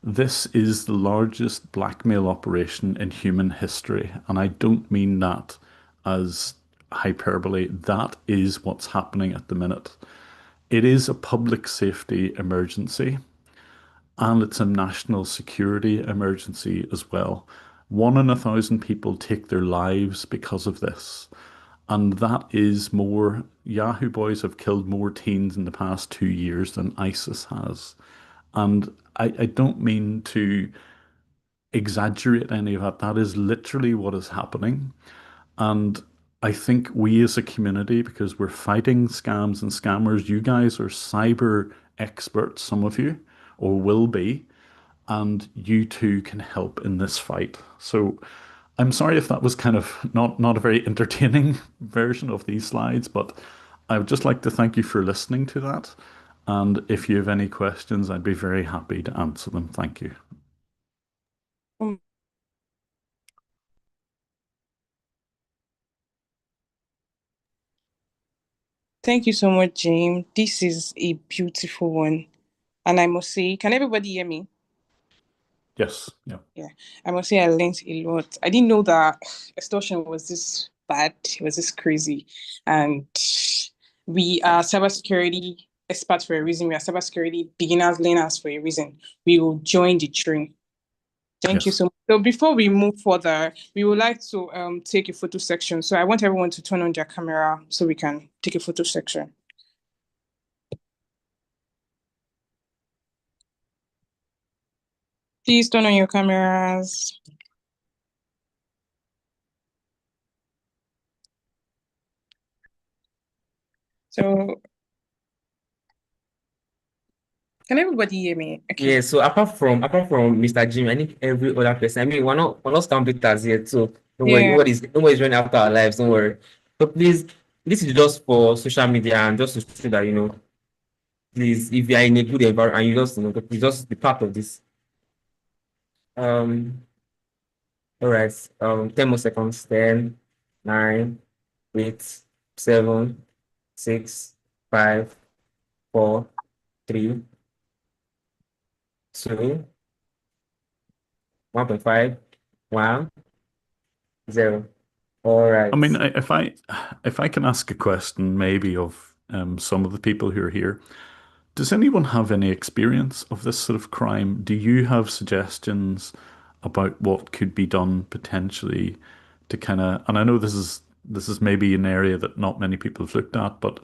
This is the largest blackmail operation in human history, and I don't mean that as hyperbole. That is what's happening at the minute. It is a public safety emergency, and it's a national security emergency as well. 1 in 1,000 people take their lives because of this. And that is more, Yahoo Boys have killed more teens in the past 2 years than ISIS has. And I don't mean to exaggerate any of that. That is literally what is happening. And I think we as a community, because we're fighting scams and scammers, you guys are cyber experts, some of you, or will be, and you too can help in this fight. So I'm sorry if that was kind of not a very entertaining version of these slides, but I would just like to thank you for listening to that. And if you have any questions, I'd be very happy to answer them. Thank you. Thank you so much, James. This is a beautiful one. And I must say, can everybody hear me? Yes. Yeah. Yeah, I must say I learned a lot. I didn't know that extortion was this bad, it was this crazy. And we are cybersecurity experts for a reason. We are cybersecurity beginners, learners for a reason. We will join the train. Thank you Yes. so much. So before we move further, we would like to take a photo section. So I want everyone to turn on their camera so we can take a photo section. Please turn on your cameras. So can everybody hear me? Okay. Yeah, so apart from Mr. Jim, I think every other person. I mean, we're not scam victims yet, so don't worry. Yeah. Nobody's running after our lives. Don't worry. So please, this is just for social media and just to show that please, if you are in a good environment and you just be part of this. Um. All right. 10 more seconds. 10, 9, 8, 7, 6, 5, 4, 3, 2, 1.5, 1, 0. All right. I mean, if I can ask a question, maybe of some of the people who are here, does anyone have any experience of this sort of crime? Do you have suggestions about what could be done potentially to kind of, and I know this is maybe an area that not many people have looked at, but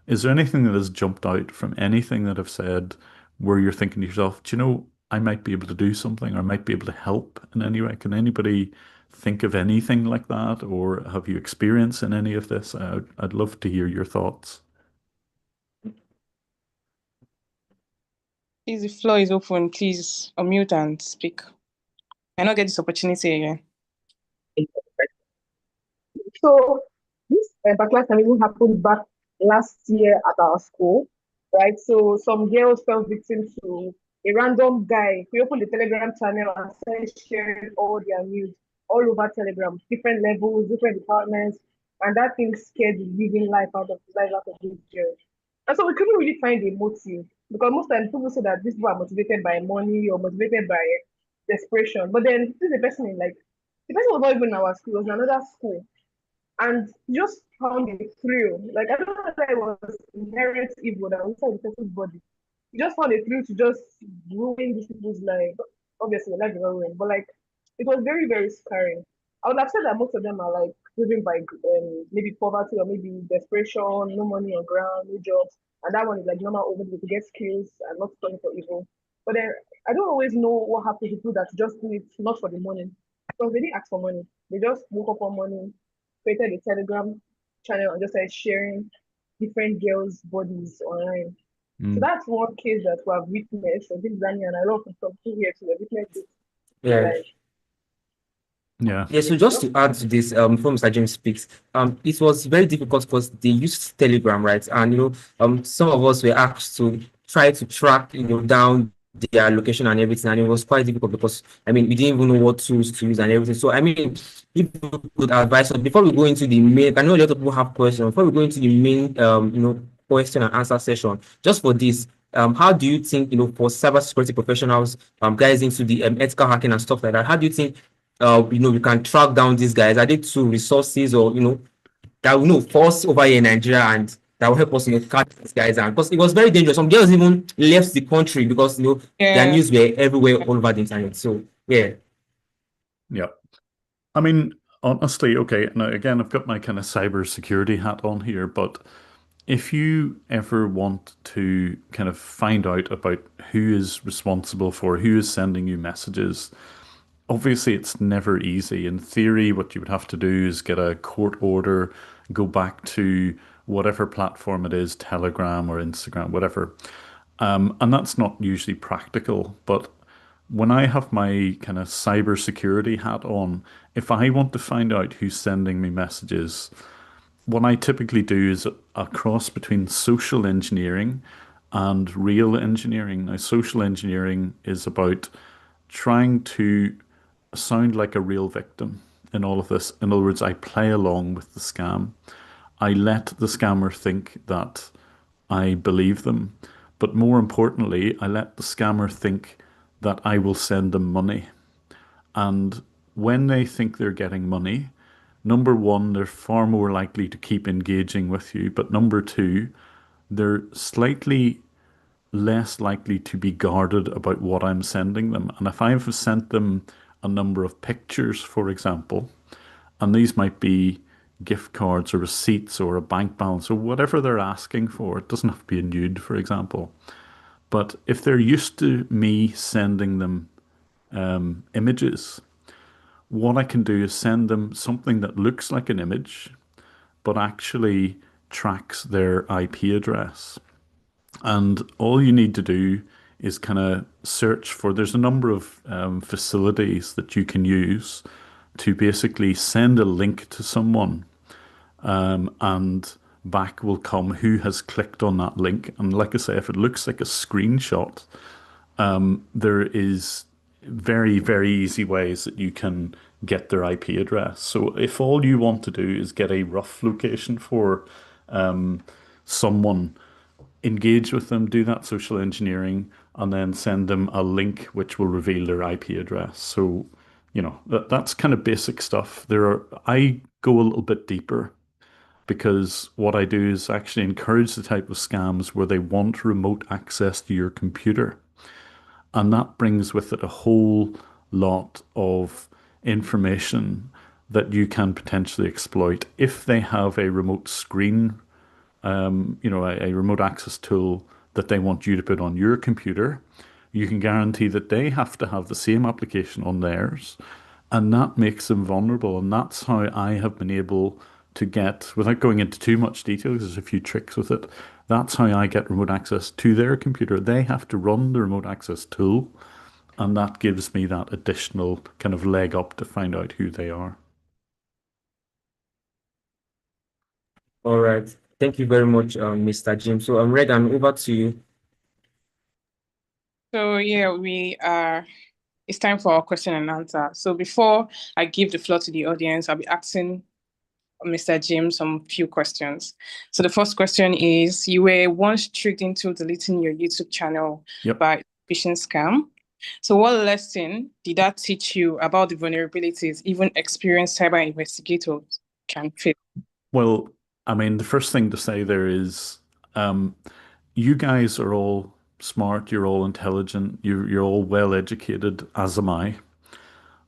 is there anything that has jumped out from anything that I've said where you're thinking to yourself, do you know, I might be able to do something or I might be able to help in any way? Can anybody think of anything like that, or have you experienced in any of this? I'd love to hear your thoughts. Please, the floor is open. Please unmute and speak. I not get this opportunity again. So this particular time even happened back last year at our school, right? So some girls fell victim to a random guy. He opened the Telegram channel and started sharing all their news all over Telegram, different levels, different departments, and that thing scared the living life out of these girls. And so we couldn't really find a motive because most times people say that these people are motivated by money or motivated by desperation. But then this is a person in like the person was not even in our school, it was in another school and just found it thrill. Like I don't know whether it was inherent evil that was inside the person's body. He just found it thrill to just ruin these people's life. Obviously, life is not ruined, but like it was very, very scary. I would have said that most of them are like driven by maybe poverty or maybe desperation, no money on ground, no jobs, and that one is like normal over to get skills and not turning for evil. But then I don't always know what happens to people that just do it not for the money because they didn't ask for money. They just woke up on money, created a Telegram channel and just started sharing different girls' bodies online. So that's one case that we have witnessed. I think Danny and I love from two years we have witnessed it. Yeah. Like, Yeah. Yeah, so just to add to this, before Mr. James speaks, it was very difficult because they used Telegram, right? And some of us were asked to try to track, down their location and everything, and it was quite difficult because I mean we didn't even know what tools to use and everything. So I mean, if you could advise us before we go into the main, I know a lot of people have questions. Before we go into the main, question and answer session, just for this, how do you think, for cybersecurity professionals, guys into the ethical hacking and stuff like that, how do you think we can track down these guys? Are they two resources or that will force over here in Nigeria and that will help us catch these guys? And because it was very dangerous, some girls even left the country because their Yeah. news were everywhere all over the internet. So yeah. Yeah. I mean, honestly, okay, now again, I've got my kind of cybersecurity hat on here, but if you ever want to kind of find out about who is responsible for who is sending you messages, obviously it's never easy. In theory, what you would have to do is get a court order, go back to whatever platform it is, Telegram or Instagram, whatever. And that's not usually practical, but when I have my kind of cybersecurity hat on, if I want to find out who's sending me messages, what I typically do is a cross between social engineering and real engineering. Now, social engineering is about trying to sound like a real victim in all of this. In other words, I play along with the scam. I let the scammer think that I believe them. But more importantly, I let the scammer think that I will send them money. And when they think they're getting money, number one, they're far more likely to keep engaging with you. But number two, they're slightly less likely to be guarded about what I'm sending them. And if I've sent them a number of pictures, for example, and these might be gift cards or receipts or a bank balance or whatever they're asking for, it doesn't have to be a nude, for example. But if they're used to me sending them images, what I can do is send them something that looks like an image, but actually tracks their IP address. And all you need to do is kind of search for, there's a number of facilities that you can use to basically send a link to someone, and back will come who has clicked on that link. And like I say, if it looks like a screenshot, there is very, very easy ways that you can get their IP address. So if all you want to do is get a rough location for someone, engage with them, do that social engineering, and then send them a link which will reveal their IP address. So, that's kind of basic stuff. I go a little bit deeper because what I do is actually encourage the type of scams where they want remote access to your computer. And that brings with it a whole lot of information that you can potentially exploit if they have a remote screen, a remote access tool that they want you to put on your computer. You can guarantee that they have to have the same application on theirs, and that makes them vulnerable. And that's how I have been able to get, without going into too much detail, because there's a few tricks with it, that's how I get remote access to their computer. They have to run the remote access tool, and that gives me that additional kind of leg up to find out who they are. All right. Thank you very much, Mr. Jim. So I'm ready. I'm over to you. So yeah, it's time for our question and answer. So before I give the floor to the audience, I'll be asking Mr. Jim some few questions. So the first question is, you were once tricked into deleting your YouTube channel by phishing scam. So what lesson did that teach you about the vulnerabilities even experienced cyber investigators can face? Well, I mean, the first thing to say there is, you guys are all smart, you're all intelligent, you're all well educated, as am I.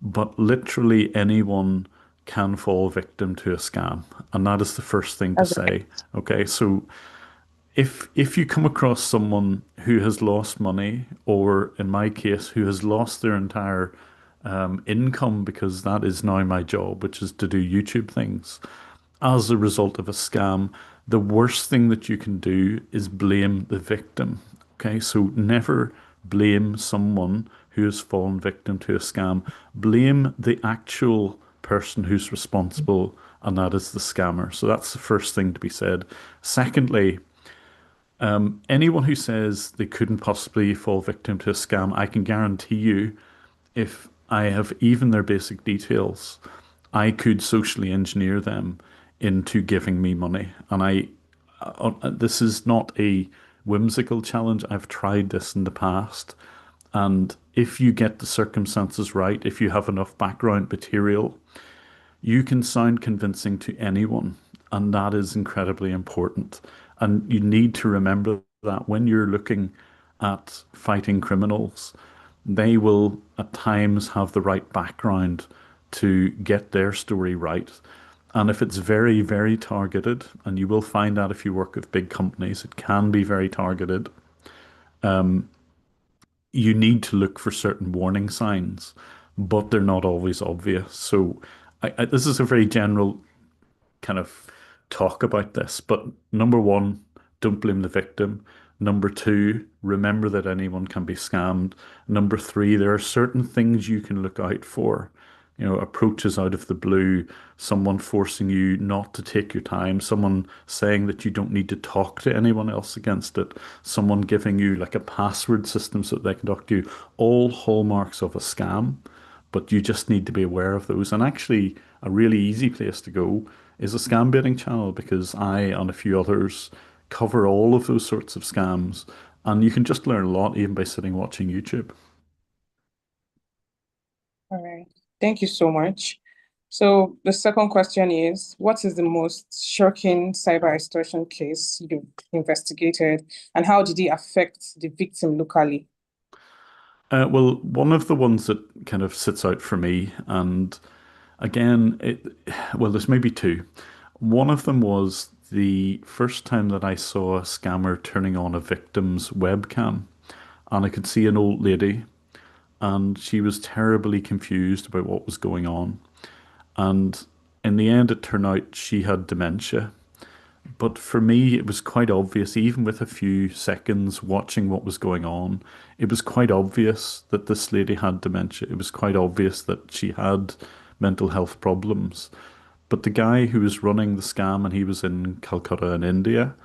But literally anyone can fall victim to a scam, and that is the first thing to say. Okay, so if you come across someone who has lost money, or in my case, who has lost their entire income, because that is now my job, which is to do YouTube things, as a result of a scam, the worst thing that you can do is blame the victim. Okay, so never blame someone who has fallen victim to a scam. Blame the actual person who's responsible, and that is the scammer. So that's the first thing to be said. Secondly, anyone who says they couldn't possibly fall victim to a scam, I can guarantee you, if I have even their basic details, I could socially engineer them into giving me money. And this is not a whimsical challenge. I've tried this in the past. And if you get the circumstances right, if you have enough background material, you can sound convincing to anyone. And that is incredibly important. And you need to remember that when you're looking at fighting criminals, they will at times have the right background to get their story right. And if it's very, very targeted, and you will find that if you work with big companies, it can be very targeted, you need to look for certain warning signs, but they're not always obvious. So this is a very general kind of talk about this, but number one, don't blame the victim. Number two, remember that anyone can be scammed. Number three, there are certain things you can look out for. Approaches out of the blue, someone forcing you not to take your time, someone saying that you don't need to talk to anyone else against it, someone giving you like a password system so that they can talk to you, all hallmarks of a scam, but you just need to be aware of those. And actually, a really easy place to go is a scam baiting channel, because I and a few others cover all of those sorts of scams, and you can just learn a lot even by sitting watching YouTube. All right. Thank you so much. So the second question is, what is the most shocking cyber extortion case you've investigated, and how did it affect the victim locally? Well, one of the ones that kind of sits out for me, and again, well, there's maybe two. One of them was the first time that I saw a scammer turning on a victim's webcam, and I could see an old lady, and she was terribly confused about what was going on. And in the end, it turned out she had dementia. But for me, it was quite obvious, even with a few seconds watching what was going on, it was quite obvious that this lady had dementia. It was quite obvious that she had mental health problems. But the guy who was running the scam, and he was in Calcutta in India,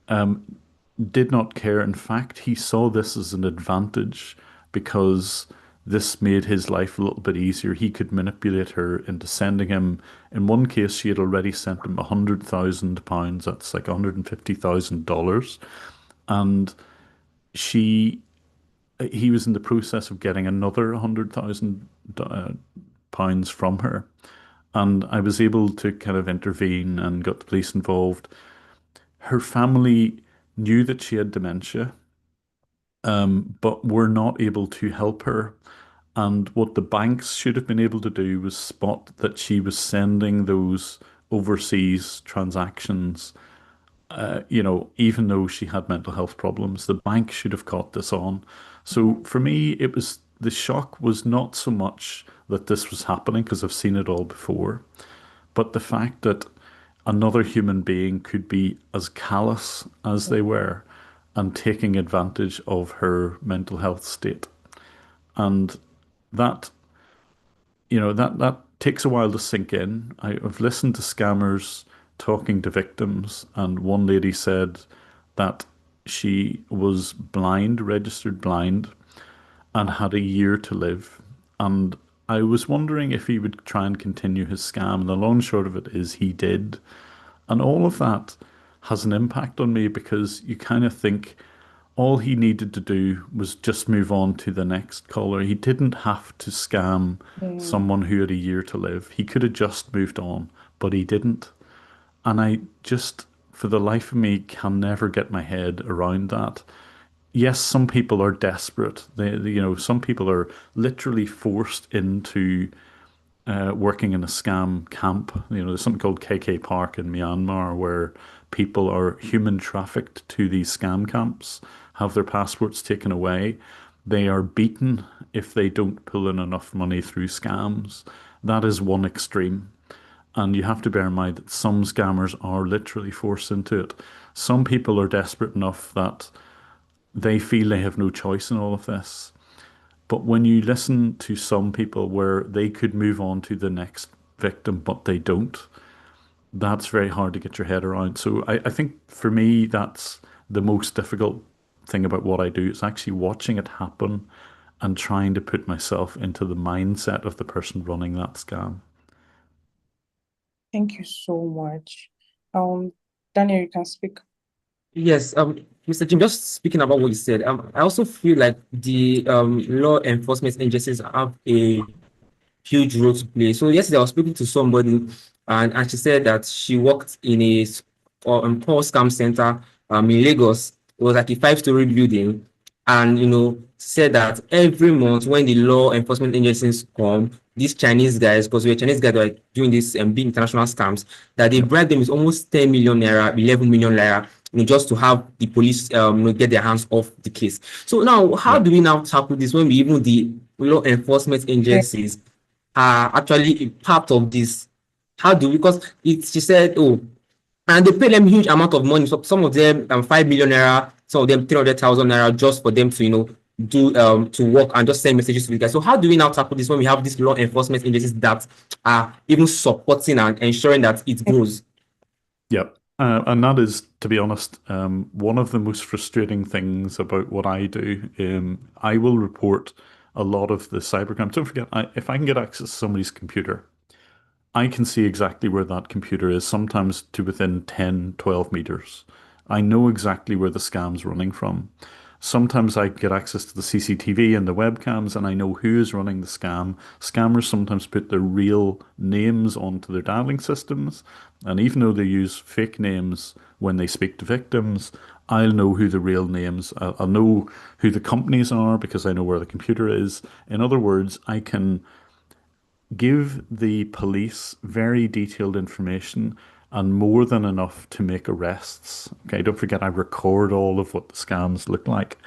did not care. In fact, he saw this as an advantage because this made his life a little bit easier. He could manipulate her into sending him. In one case, she had already sent him £100,000. That's like $150,000, and she he was in the process of getting another £100,000 from her. And I was able to kind of intervene and got the police involved. Her family knew that she had dementia, but were not able to help her. And what the banks should have been able to do was spot that she was sending those overseas transactions, even though she had mental health problems. The bank should have caught this on. So for me, it was the shock was not so much that this was happening, because I've seen it all before, but the fact that another human being could be as callous as they were and taking advantage of her mental health state. And that, that takes a while to sink in. I've listened to scammers talking to victims, and one lady said that she was blind, registered blind, and had a year to live. And I was wondering if he would try and continue his scam. And the long and short of it is he did. And all of that has an impact on me, because you kind of think all he needed to do was just move on to the next caller. He didn't have to scam someone who had a year to live. He could have just moved on, but he didn't. And I just, for the life of me, can never get my head around that. Yes, some people are desperate. Some people are literally forced into working in a scam camp. There's something called KK Park in Myanmar, where people are human trafficked to these scam camps, have their passports taken away. They are beaten if they don't pull in enough money through scams. That is one extreme. And you have to bear in mind that some scammers are literally forced into it. Some people are desperate enough that they feel they have no choice in all of this. But when you listen to some people where they could move on to the next victim, but they don't, that's very hard to get your head around. So I think for me, that's the most difficult thing about what I do. It's actually watching it happen and trying to put myself into the mindset of the person running that scam. Thank you so much. Daniel, you can speak. Yes, Mr. Jim, just speaking about what you said, I also feel like the law enforcement agencies have a huge role to play. So yesterday I was speaking to somebody, and she said that she worked in a call scam center in Lagos. It was like a 5-story building, and said that every month when the law enforcement agencies come, these Chinese guys, because we're Chinese guys that are doing this big international scams, that they bribe them with almost 10 million naira, 11 million naira, just to have the police get their hands off the case. So now, how do we now tackle this when we even the law enforcement agencies are actually a part of this? How do we, because she said, oh, and they pay them huge amount of money. So some of them 5 million naira, some of them 300,000 naira, just for them to do to work and just send messages to the guys. So how do we now tackle this when we have these law enforcement agencies that are even supporting and ensuring that it grows? Yeah. And that is, to be honest, one of the most frustrating things about what I do. I will report a lot of the cybercrime. Don't forget, if I can get access to somebody's computer, I can see exactly where that computer is, sometimes to within 10, 12 meters. I know exactly where the scam's running from. Sometimes I get access to the CCTV and the webcams and I know who is running the scam. Scammers sometimes put their real names onto their dialing systems. And even though they use fake names when they speak to victims, I'll know who the real names, I'll know who the companies are because I know where the computer is. In other words, I can give the police very detailed information and more than enough to make arrests. Okay, don't forget I record all of what the scams look like.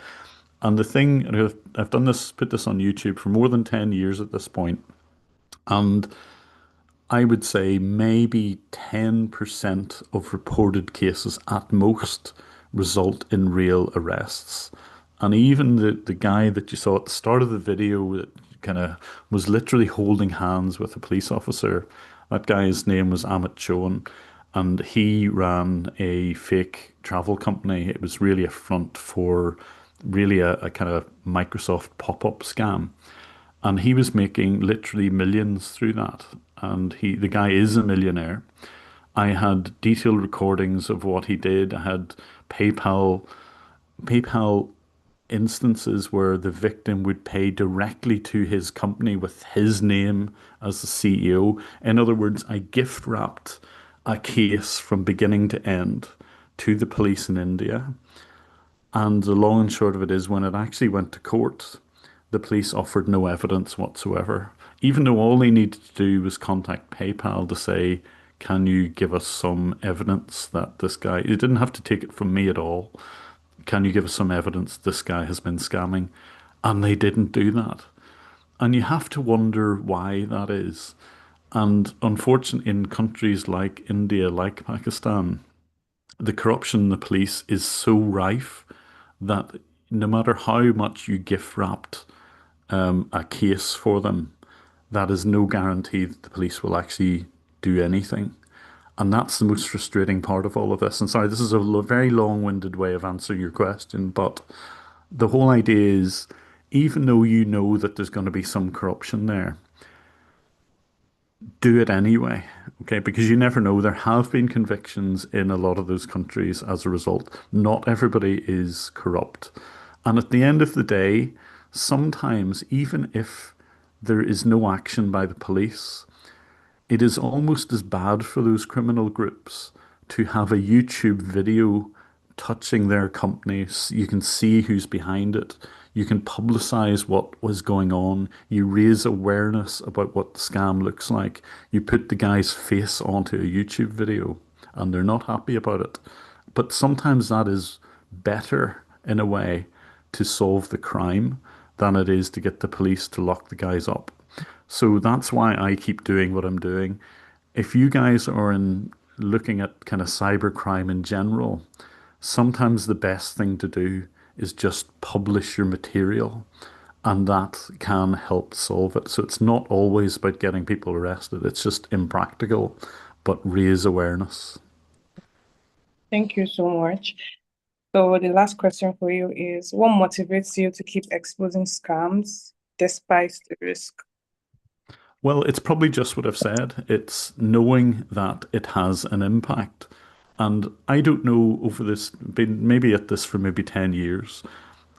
And the thing, and I've done this, put this on YouTube for more than 10 years at this point, and I would say maybe 10% of reported cases at most result in real arrests. And even the guy that you saw at the start of the video that kind of was literally holding hands with a police officer, that guy's name was Amit Chowan, and he ran a fake travel company. It was really a front for really a kind of Microsoft pop-up scam. And he was making literally millions through that. And the guy is a millionaire. I had detailed recordings of what he did. I had PayPal instances where the victim would pay directly to his company with his name as the CEO. In other words, I gift wrapped a case from beginning to end to the police in India. And the long and short of it is when it actually went to court, the police offered no evidence whatsoever, even though all they needed to do was contact PayPal to say, can you give us some evidence that this guy, you didn't have to take it from me at all. Can you give us some evidence this guy has been scamming? And they didn't do that. And you have to wonder why that is. And unfortunately, in countries like India, like Pakistan, the corruption in the police is so rife that no matter how much you gift wrapped a case for them, that is no guarantee that the police will actually do anything. And that's the most frustrating part of all of this. And sorry, this is a very long-winded way of answering your question, but the whole idea is, even though you know that there's going to be some corruption there, do it anyway, okay? Because you never know. There have been convictions in a lot of those countries as a result. Not everybody is corrupt. And at the end of the day, sometimes, even if there is no action by the police, it is almost as bad for those criminal groups to have a YouTube video touching their companies. You can see who's behind it. You can publicize what was going on. You raise awareness about what the scam looks like. You put the guy's face onto a YouTube video and they're not happy about it. But sometimes that is better in a way to solve the crime than it is to get the police to lock the guys up. So that's why I keep doing what I'm doing. If you guys are looking at kind of cybercrime in general, sometimes the best thing to do is just publish your material, and that can help solve it. So it's not always about getting people arrested. It's just impractical, but raise awareness. Thank you so much. So the last question for you is, what motivates you to keep exposing scams despite the risk? Well, it's probably just what I've said. It's knowing that it has an impact. And I don't know over this, been maybe at this for maybe 10 years,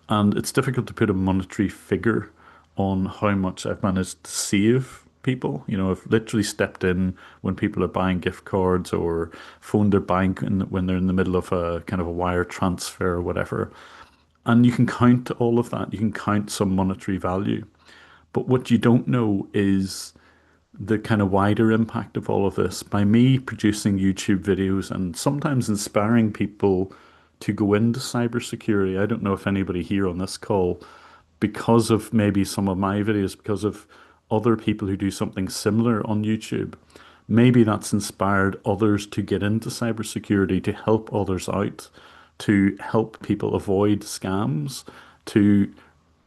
and it's difficult to put a monetary figure on how much I've managed to save people. You know, I've literally stepped in when people are buying gift cards or phoned their bank when they're in the middle of a kind of a wire transfer or whatever. And you can count all of that. You can count some monetary value. But what you don't know is the kind of wider impact of all of this by me producing YouTube videos and sometimes inspiring people to go into cybersecurity. I don't know if anybody here on this call, because of maybe some of my videos, because of other people who do something similar on YouTube, maybe that's inspired others to get into cybersecurity, to help others out, to help people avoid scams, to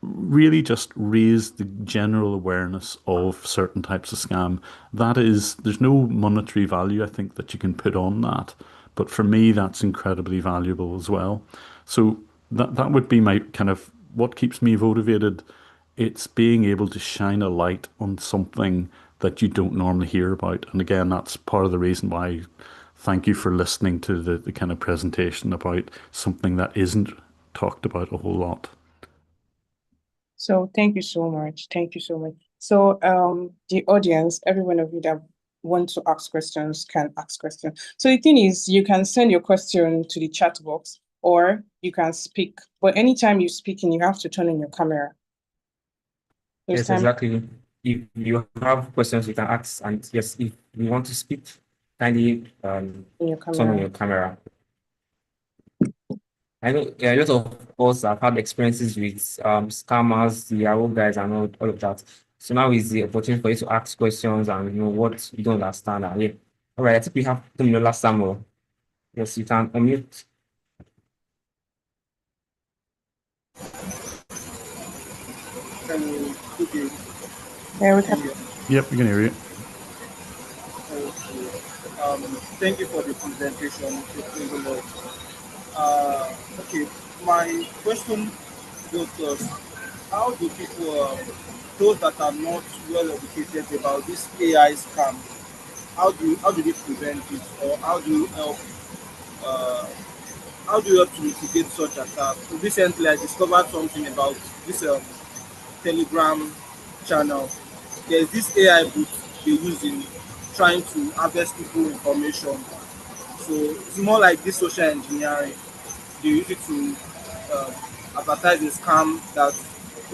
really just raise the general awareness of certain types of scam. That is, there's no monetary value, I think, that you can put on that. But for me, that's incredibly valuable as well. So that would be my kind of what keeps me motivated. It's being able to shine a light on something that you don't normally hear about. And again, that's part of the reason why thank you for listening to the kind of presentation about something that isn't talked about a whole lot. So thank you so much. Thank you so much. So the audience, every one of you that want to ask questions can ask questions. So the thing is, you can send your question to the chat box or you can speak. But anytime you're speaking, you have to turn on your camera. Yes, exactly. If you have questions, you can ask. And yes, if you want to speak, kindly turn on your camera. I know a lot of us have had experiences with scammers, the Yahoo guys, and all of that. So now is the opportunity for you to ask questions and what you don't understand. And yeah. All right, I think we have Tumilola Samuel. Yes, you can unmute. Yeah, we can. Yep, we can hear you. Thank you for the presentation. Okay, my question goes to how do people, those that are not well educated about this AI scam, how do they prevent it, or uh, how do you help to mitigate such attacks? Recently, I discovered something about this Telegram channel. There's this AI bot they use in trying to harvest people information. So it's more like this social engineering. They use it to uh, advertise a scam that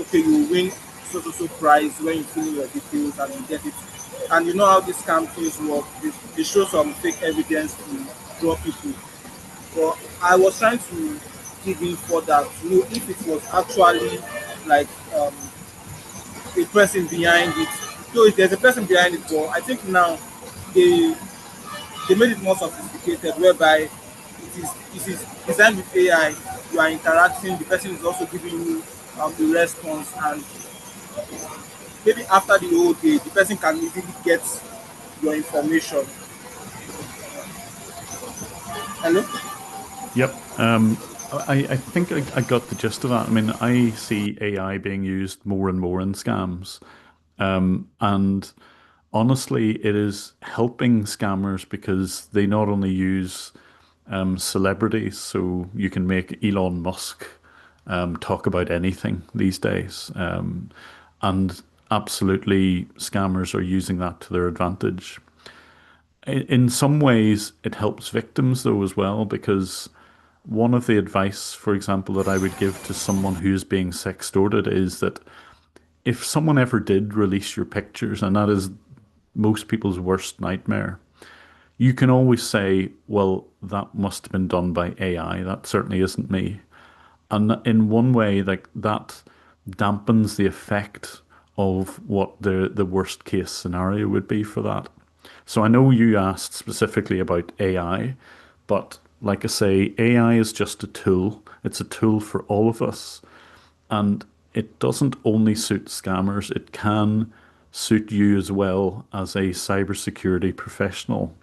okay, you win so prize when you fill in your details and you get it. And you know how these scam things work. They show some fake evidence to draw people. But I was trying to dig in further to know if it was actually like a person behind it. So there's a person behind it, but I think now they they made it more sophisticated, whereby it is designed with AI. You are interacting, the person is also giving you the response, and maybe after the whole day, the person can easily get your information. Hello? Yep. I think I got the gist of that. I mean, I see AI being used more and more in scams. And honestly, it is helping scammers because they not only use celebrities, so you can make Elon Musk talk about anything these days. And absolutely, scammers are using that to their advantage. In some ways, it helps victims though as well, because one of the advice, for example, that I would give to someone who is being sextorted is that if someone ever did release your pictures, and that is most people's worst nightmare, you can always say, well, that must have been done by AI. That certainly isn't me. And in one way, like that dampens the effect of what the worst case scenario would be for that. So I know you asked specifically about AI, but like I say, AI is just a tool. It's a tool for all of us. And it doesn't only suit scammers, it can suit you as well as a cybersecurity professional.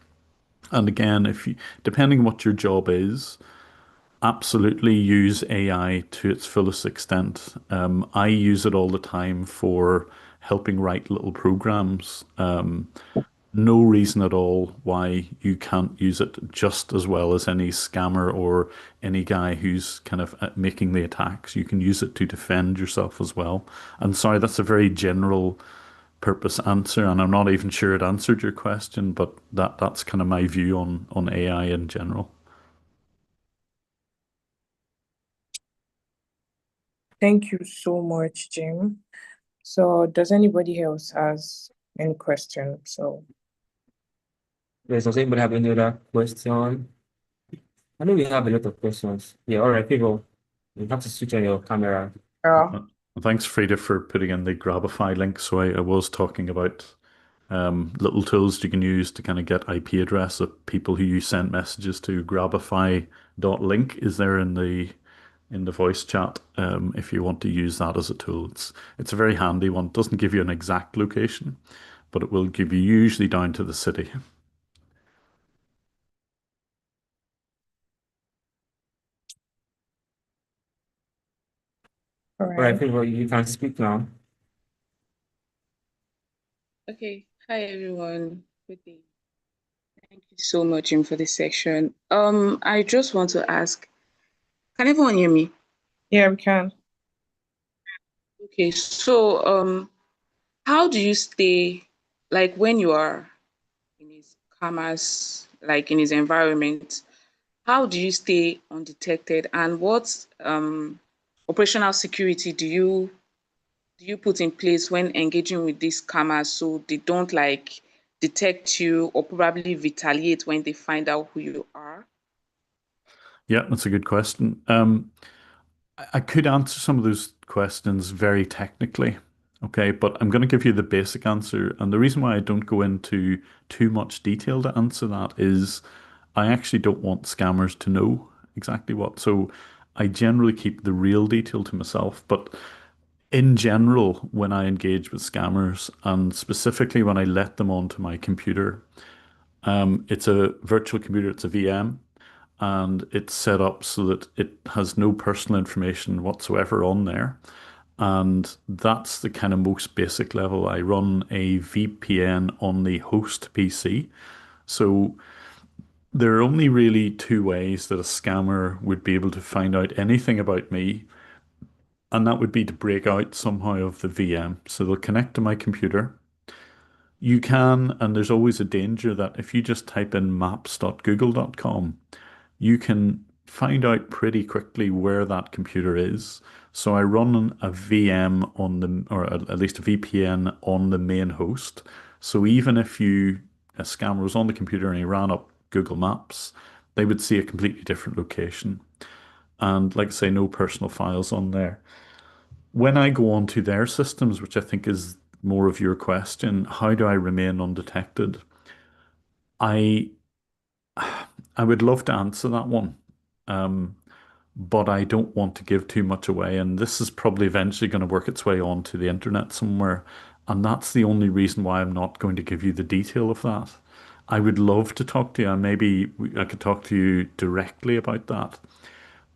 And again, if you, depending on what your job is, absolutely use AI to its fullest extent. I use it all the time for helping write little programs. No reason at all why you can't use it just as well as any scammer or any guy who's kind of making the attacks. You can use it to defend yourself as well. And sorry, that's a very general purpose answer, and I'm not even sure it answered your question, but that's kind of my view on AI in general. Thank you so much, Jim. So does anybody else has any question? So Does anybody have any other question? I know we have a lot of questions. Yeah, all right, people. You have to switch on your camera. Thanks, Frida, for putting in the Grabify link. So I was talking about little tools you can use to kind of get IP address of people who you sent messages to. Grabify.link is there in the voice chat if you want to use that as a tool. It's a very handy one. It doesn't give you an exact location, but it will give you usually down to the city. All right, people, you can speak now. Okay. Hi, everyone. Good day. Thank you so much, Jim, for this section. I just want to ask, can everyone hear me? Yeah, we can. Okay, so how do you stay, like when you are in his cameras, like in his environment, how do you stay undetected, and what operational security do you put in place when engaging with these scammers so they don't like detect you or probably retaliate when they find out who you are? Yeah, that's a good question. I could answer some of those questions very technically, okay, but I'm going to give you the basic answer. And the reason why I don't go into too much detail to answer that is I actually don't want scammers to know exactly what. So I generally keep the real detail to myself. But in general, when I engage with scammers, and specifically when I let them onto my computer, it's a virtual computer, it's a VM, and it's set up so that it has no personal information whatsoever on there. And that's the kind of most basic level. I run a VPN on the host PC. So there are only really two ways that a scammer would be able to find out anything about me, and that would be to break out somehow of the VM. So they'll connect to my computer. You can, and there's always a danger that if you just type in maps.google.com, you can find out pretty quickly where that computer is. So I run a VM on the, or at least a VPN on the main host. So even if a scammer was on the computer and he ran up Google Maps, they would see a completely different location. And like I say, no personal files on there. When I go onto their systems, which I think is more of your question, how do I remain undetected? I I would love to answer that one. But I don't want to give too much away. And this is probably eventually going to work its way onto the internet somewhere. And that's the only reason why I'm not going to give you the detail of that. I would love to talk to you, and maybe I could talk to you directly about that.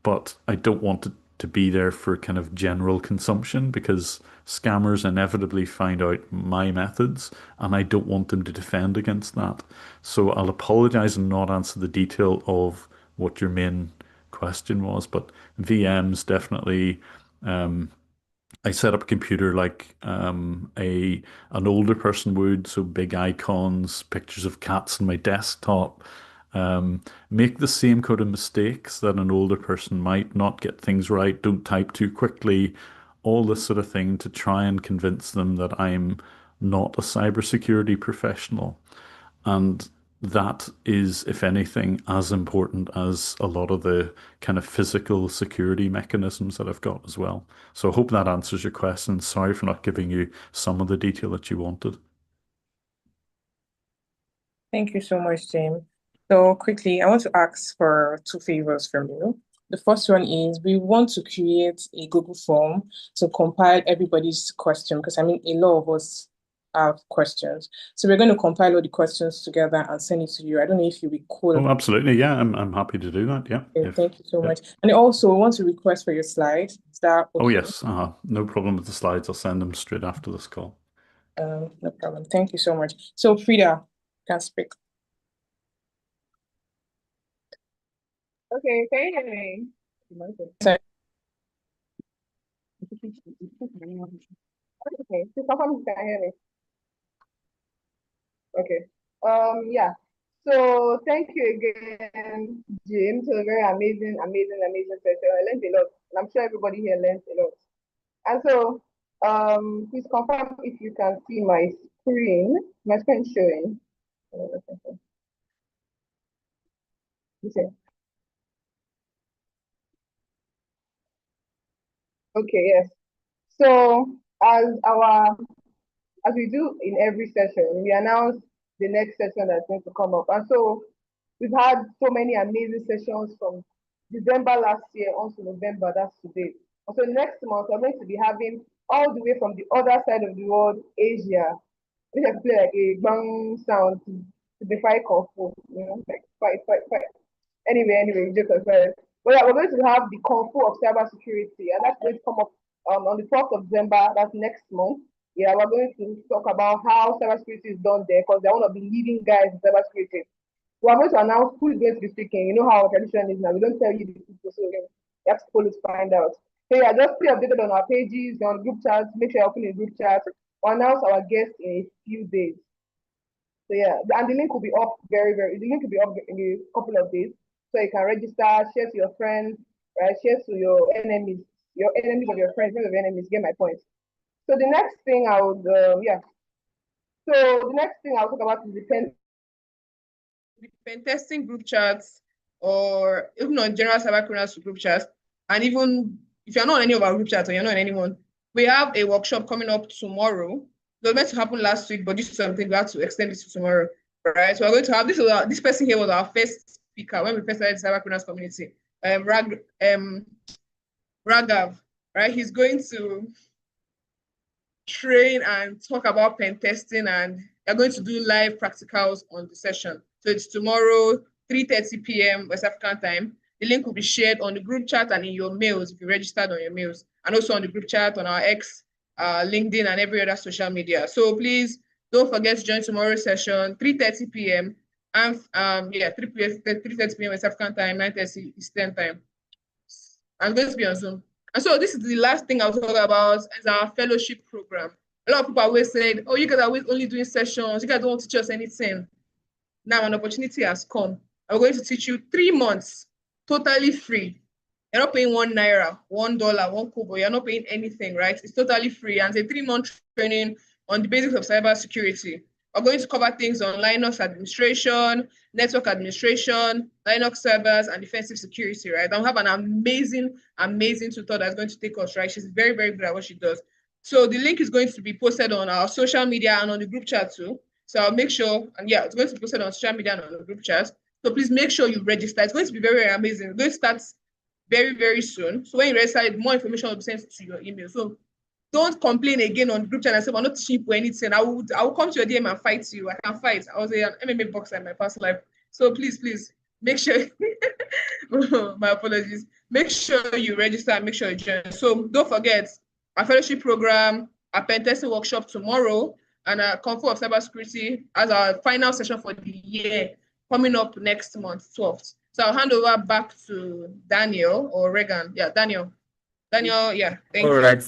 But I don't want it to be there for kind of general consumption because scammers inevitably find out my methods, and I don't want them to defend against that. So I'll apologize and not answer the detail of what your main question was, but VMs definitely. I set up a computer like an older person would, so big icons, pictures of cats on my desktop. Make the same kind of mistakes that an older person might, not get things right, don't type too quickly, all this sort of thing to try and convince them that I'm not a cybersecurity professional. And that is, if anything, as important as a lot of the kind of physical security mechanisms that I've got as well. So I hope that answers your question. Sorry for not giving you some of the detail that you wanted. Thank you so much, Jim. So quickly, I want to ask for two favors from you. The first one is we want to create a Google form to compile everybody's question, because I mean, a lot of us have questions. So we're going to compile all the questions together and send it to you. I don't know if you'll be cool. Oh, absolutely. Yeah, I'm happy to do that. Yeah. Okay, thank you so much. And also, we want to request for your slides. Is that okay? Oh, yes. No problem with the slides. I'll send them straight after this call. No problem. Thank you so much. So Frida, you can speak. Okay, can you hear me? Sorry. Okay, so confirm you can hear me. Okay. Yeah. So thank you again, Jim. So a very amazing session. I learned a lot, and I'm sure everybody here learned a lot. And so, please confirm if you can see my screen. My screen showing. Okay. Okay. Yes. So as we do in every session, we announce the next session that's going to come up. And so we've had so many amazing sessions from December last year on to November, that's today. And so next month, we're going to be having all the way from the other side of the world, Asia. We have to play like a bang sound to defy Kung Fu, you know, like fight, fight, fight. Anyway, joke aside. But yeah, we're going to have the Kung Fu of cybersecurity, and that's going to come up on the 4th of December, that's next month. Yeah, we're going to talk about how cybersecurity is done there because they're one of the leading guys in cybersecurity. We're going to announce who is going to be speaking. You know how our tradition is now. We don't tell you the people, so you have to follow to find out. So yeah, just stay updated on our pages, on group chats. Make sure you open a group chat. We'll announce our guests in a few days. So yeah, and the link will be up the link will be up in a couple of days. So you can register, share to your friends, right? Share to your enemies of your friends, friends of your enemies. Get my point. So the next thing I would, So the next thing I'll talk about is the pen testing group chats, or even on general CyberCrooners group chats, and even if you're not on any of our group chats or you're not on anyone, we have a workshop coming up tomorrow. It was meant to happen last week, but due to something, we have to extend it to tomorrow. Right? So we're going to have this person here was our first speaker when we first started the CyberCrooners community. Raghav, right? He's going to train and talk about pen testing, and they're going to do live practicals on the session. So it's tomorrow, 3:30 p.m. West African time. The link will be shared on the group chat and in your mails if you registered on your mails, and also on the group chat on our X, LinkedIn, and every other social media. So please don't forget to join tomorrow's session, 3:30 p.m. and 3:30 p.m. West African time, 9:30 Eastern time. I'm going to be on Zoom. And so this is the last thing I'll talk about is our fellowship program. A lot of people always said, oh, you guys are always only doing sessions. You guys don't teach us anything. Now an opportunity has come. I'm going to teach you 3 months, totally free. You're not paying $1, $1, one kobo. You're not paying anything, right? It's totally free. And it's a 3-month training on the basics of cybersecurity. We're going to cover things on Linux administration, network administration, Linux servers, and defensive security, right? And we have an amazing tutor that's going to take us, right? She's very, very good at what she does. So the link is going to be posted on our social media and on the group chat too. So I'll make sure, and yeah, it's going to be posted on social media and on the group chat. So please make sure you register. It's going to be very, very amazing. It's going to start very, very soon. So when you register, more information will be sent to your email. So don't complain again on group chat and say, I'm not teaching you anything. I will come to your DM and fight you. I can fight. I was an MMA boxer in my past life. So please make sure, my apologies. Make sure you register and make sure you join. So don't forget our fellowship program, our pen testing workshop tomorrow, and our Convo of Cybersecurity as our final session for the year coming up next month, 12th. So I'll hand over back to Daniel or Regan. Yeah, Daniel, yeah, thank you. All right.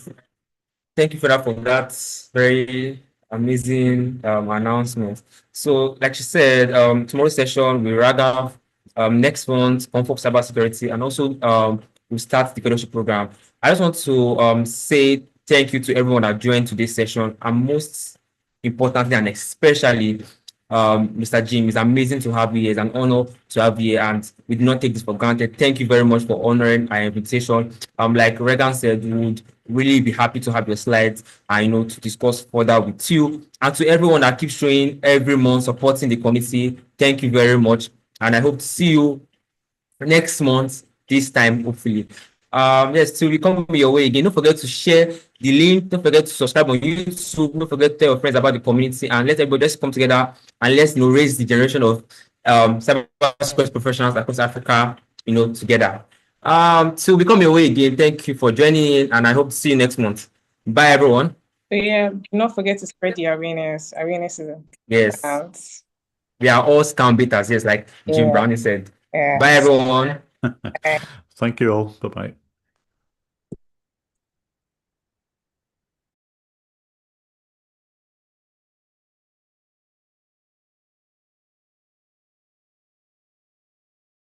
Thank you for that very amazing announcement. So, like she said, tomorrow's session we rather next month Convo of Cybersecurity, and also we'll start the fellowship program. I just want to say thank you to everyone that joined today's session, and most importantly and especially Mr. Jim. It's amazing to have you here. It's an honor to have you here, and we do not take this for granted. Thank you very much for honoring our invitation. Like Regan said, we would really be happy to have your slides and to discuss further with you. And to everyone that keeps showing every month supporting the committee, thank you very much. And I hope to see you next month, this time, hopefully. Yes, till we come your way again, don't forget to share the link, don't forget to subscribe on YouTube, don't forget to tell your friends about the community, and let everybody just come together and let's raise the generation of cybersecurity professionals across Africa, together. Till we come your way again, thank you for joining in, and I hope to see you next month. Bye, everyone. So yeah, do not forget to spread the awareness. Awareness is yes out. We are all scam beaters, yes, like Jim Browning said. Yeah. Bye, everyone. Thank you all. Bye-bye.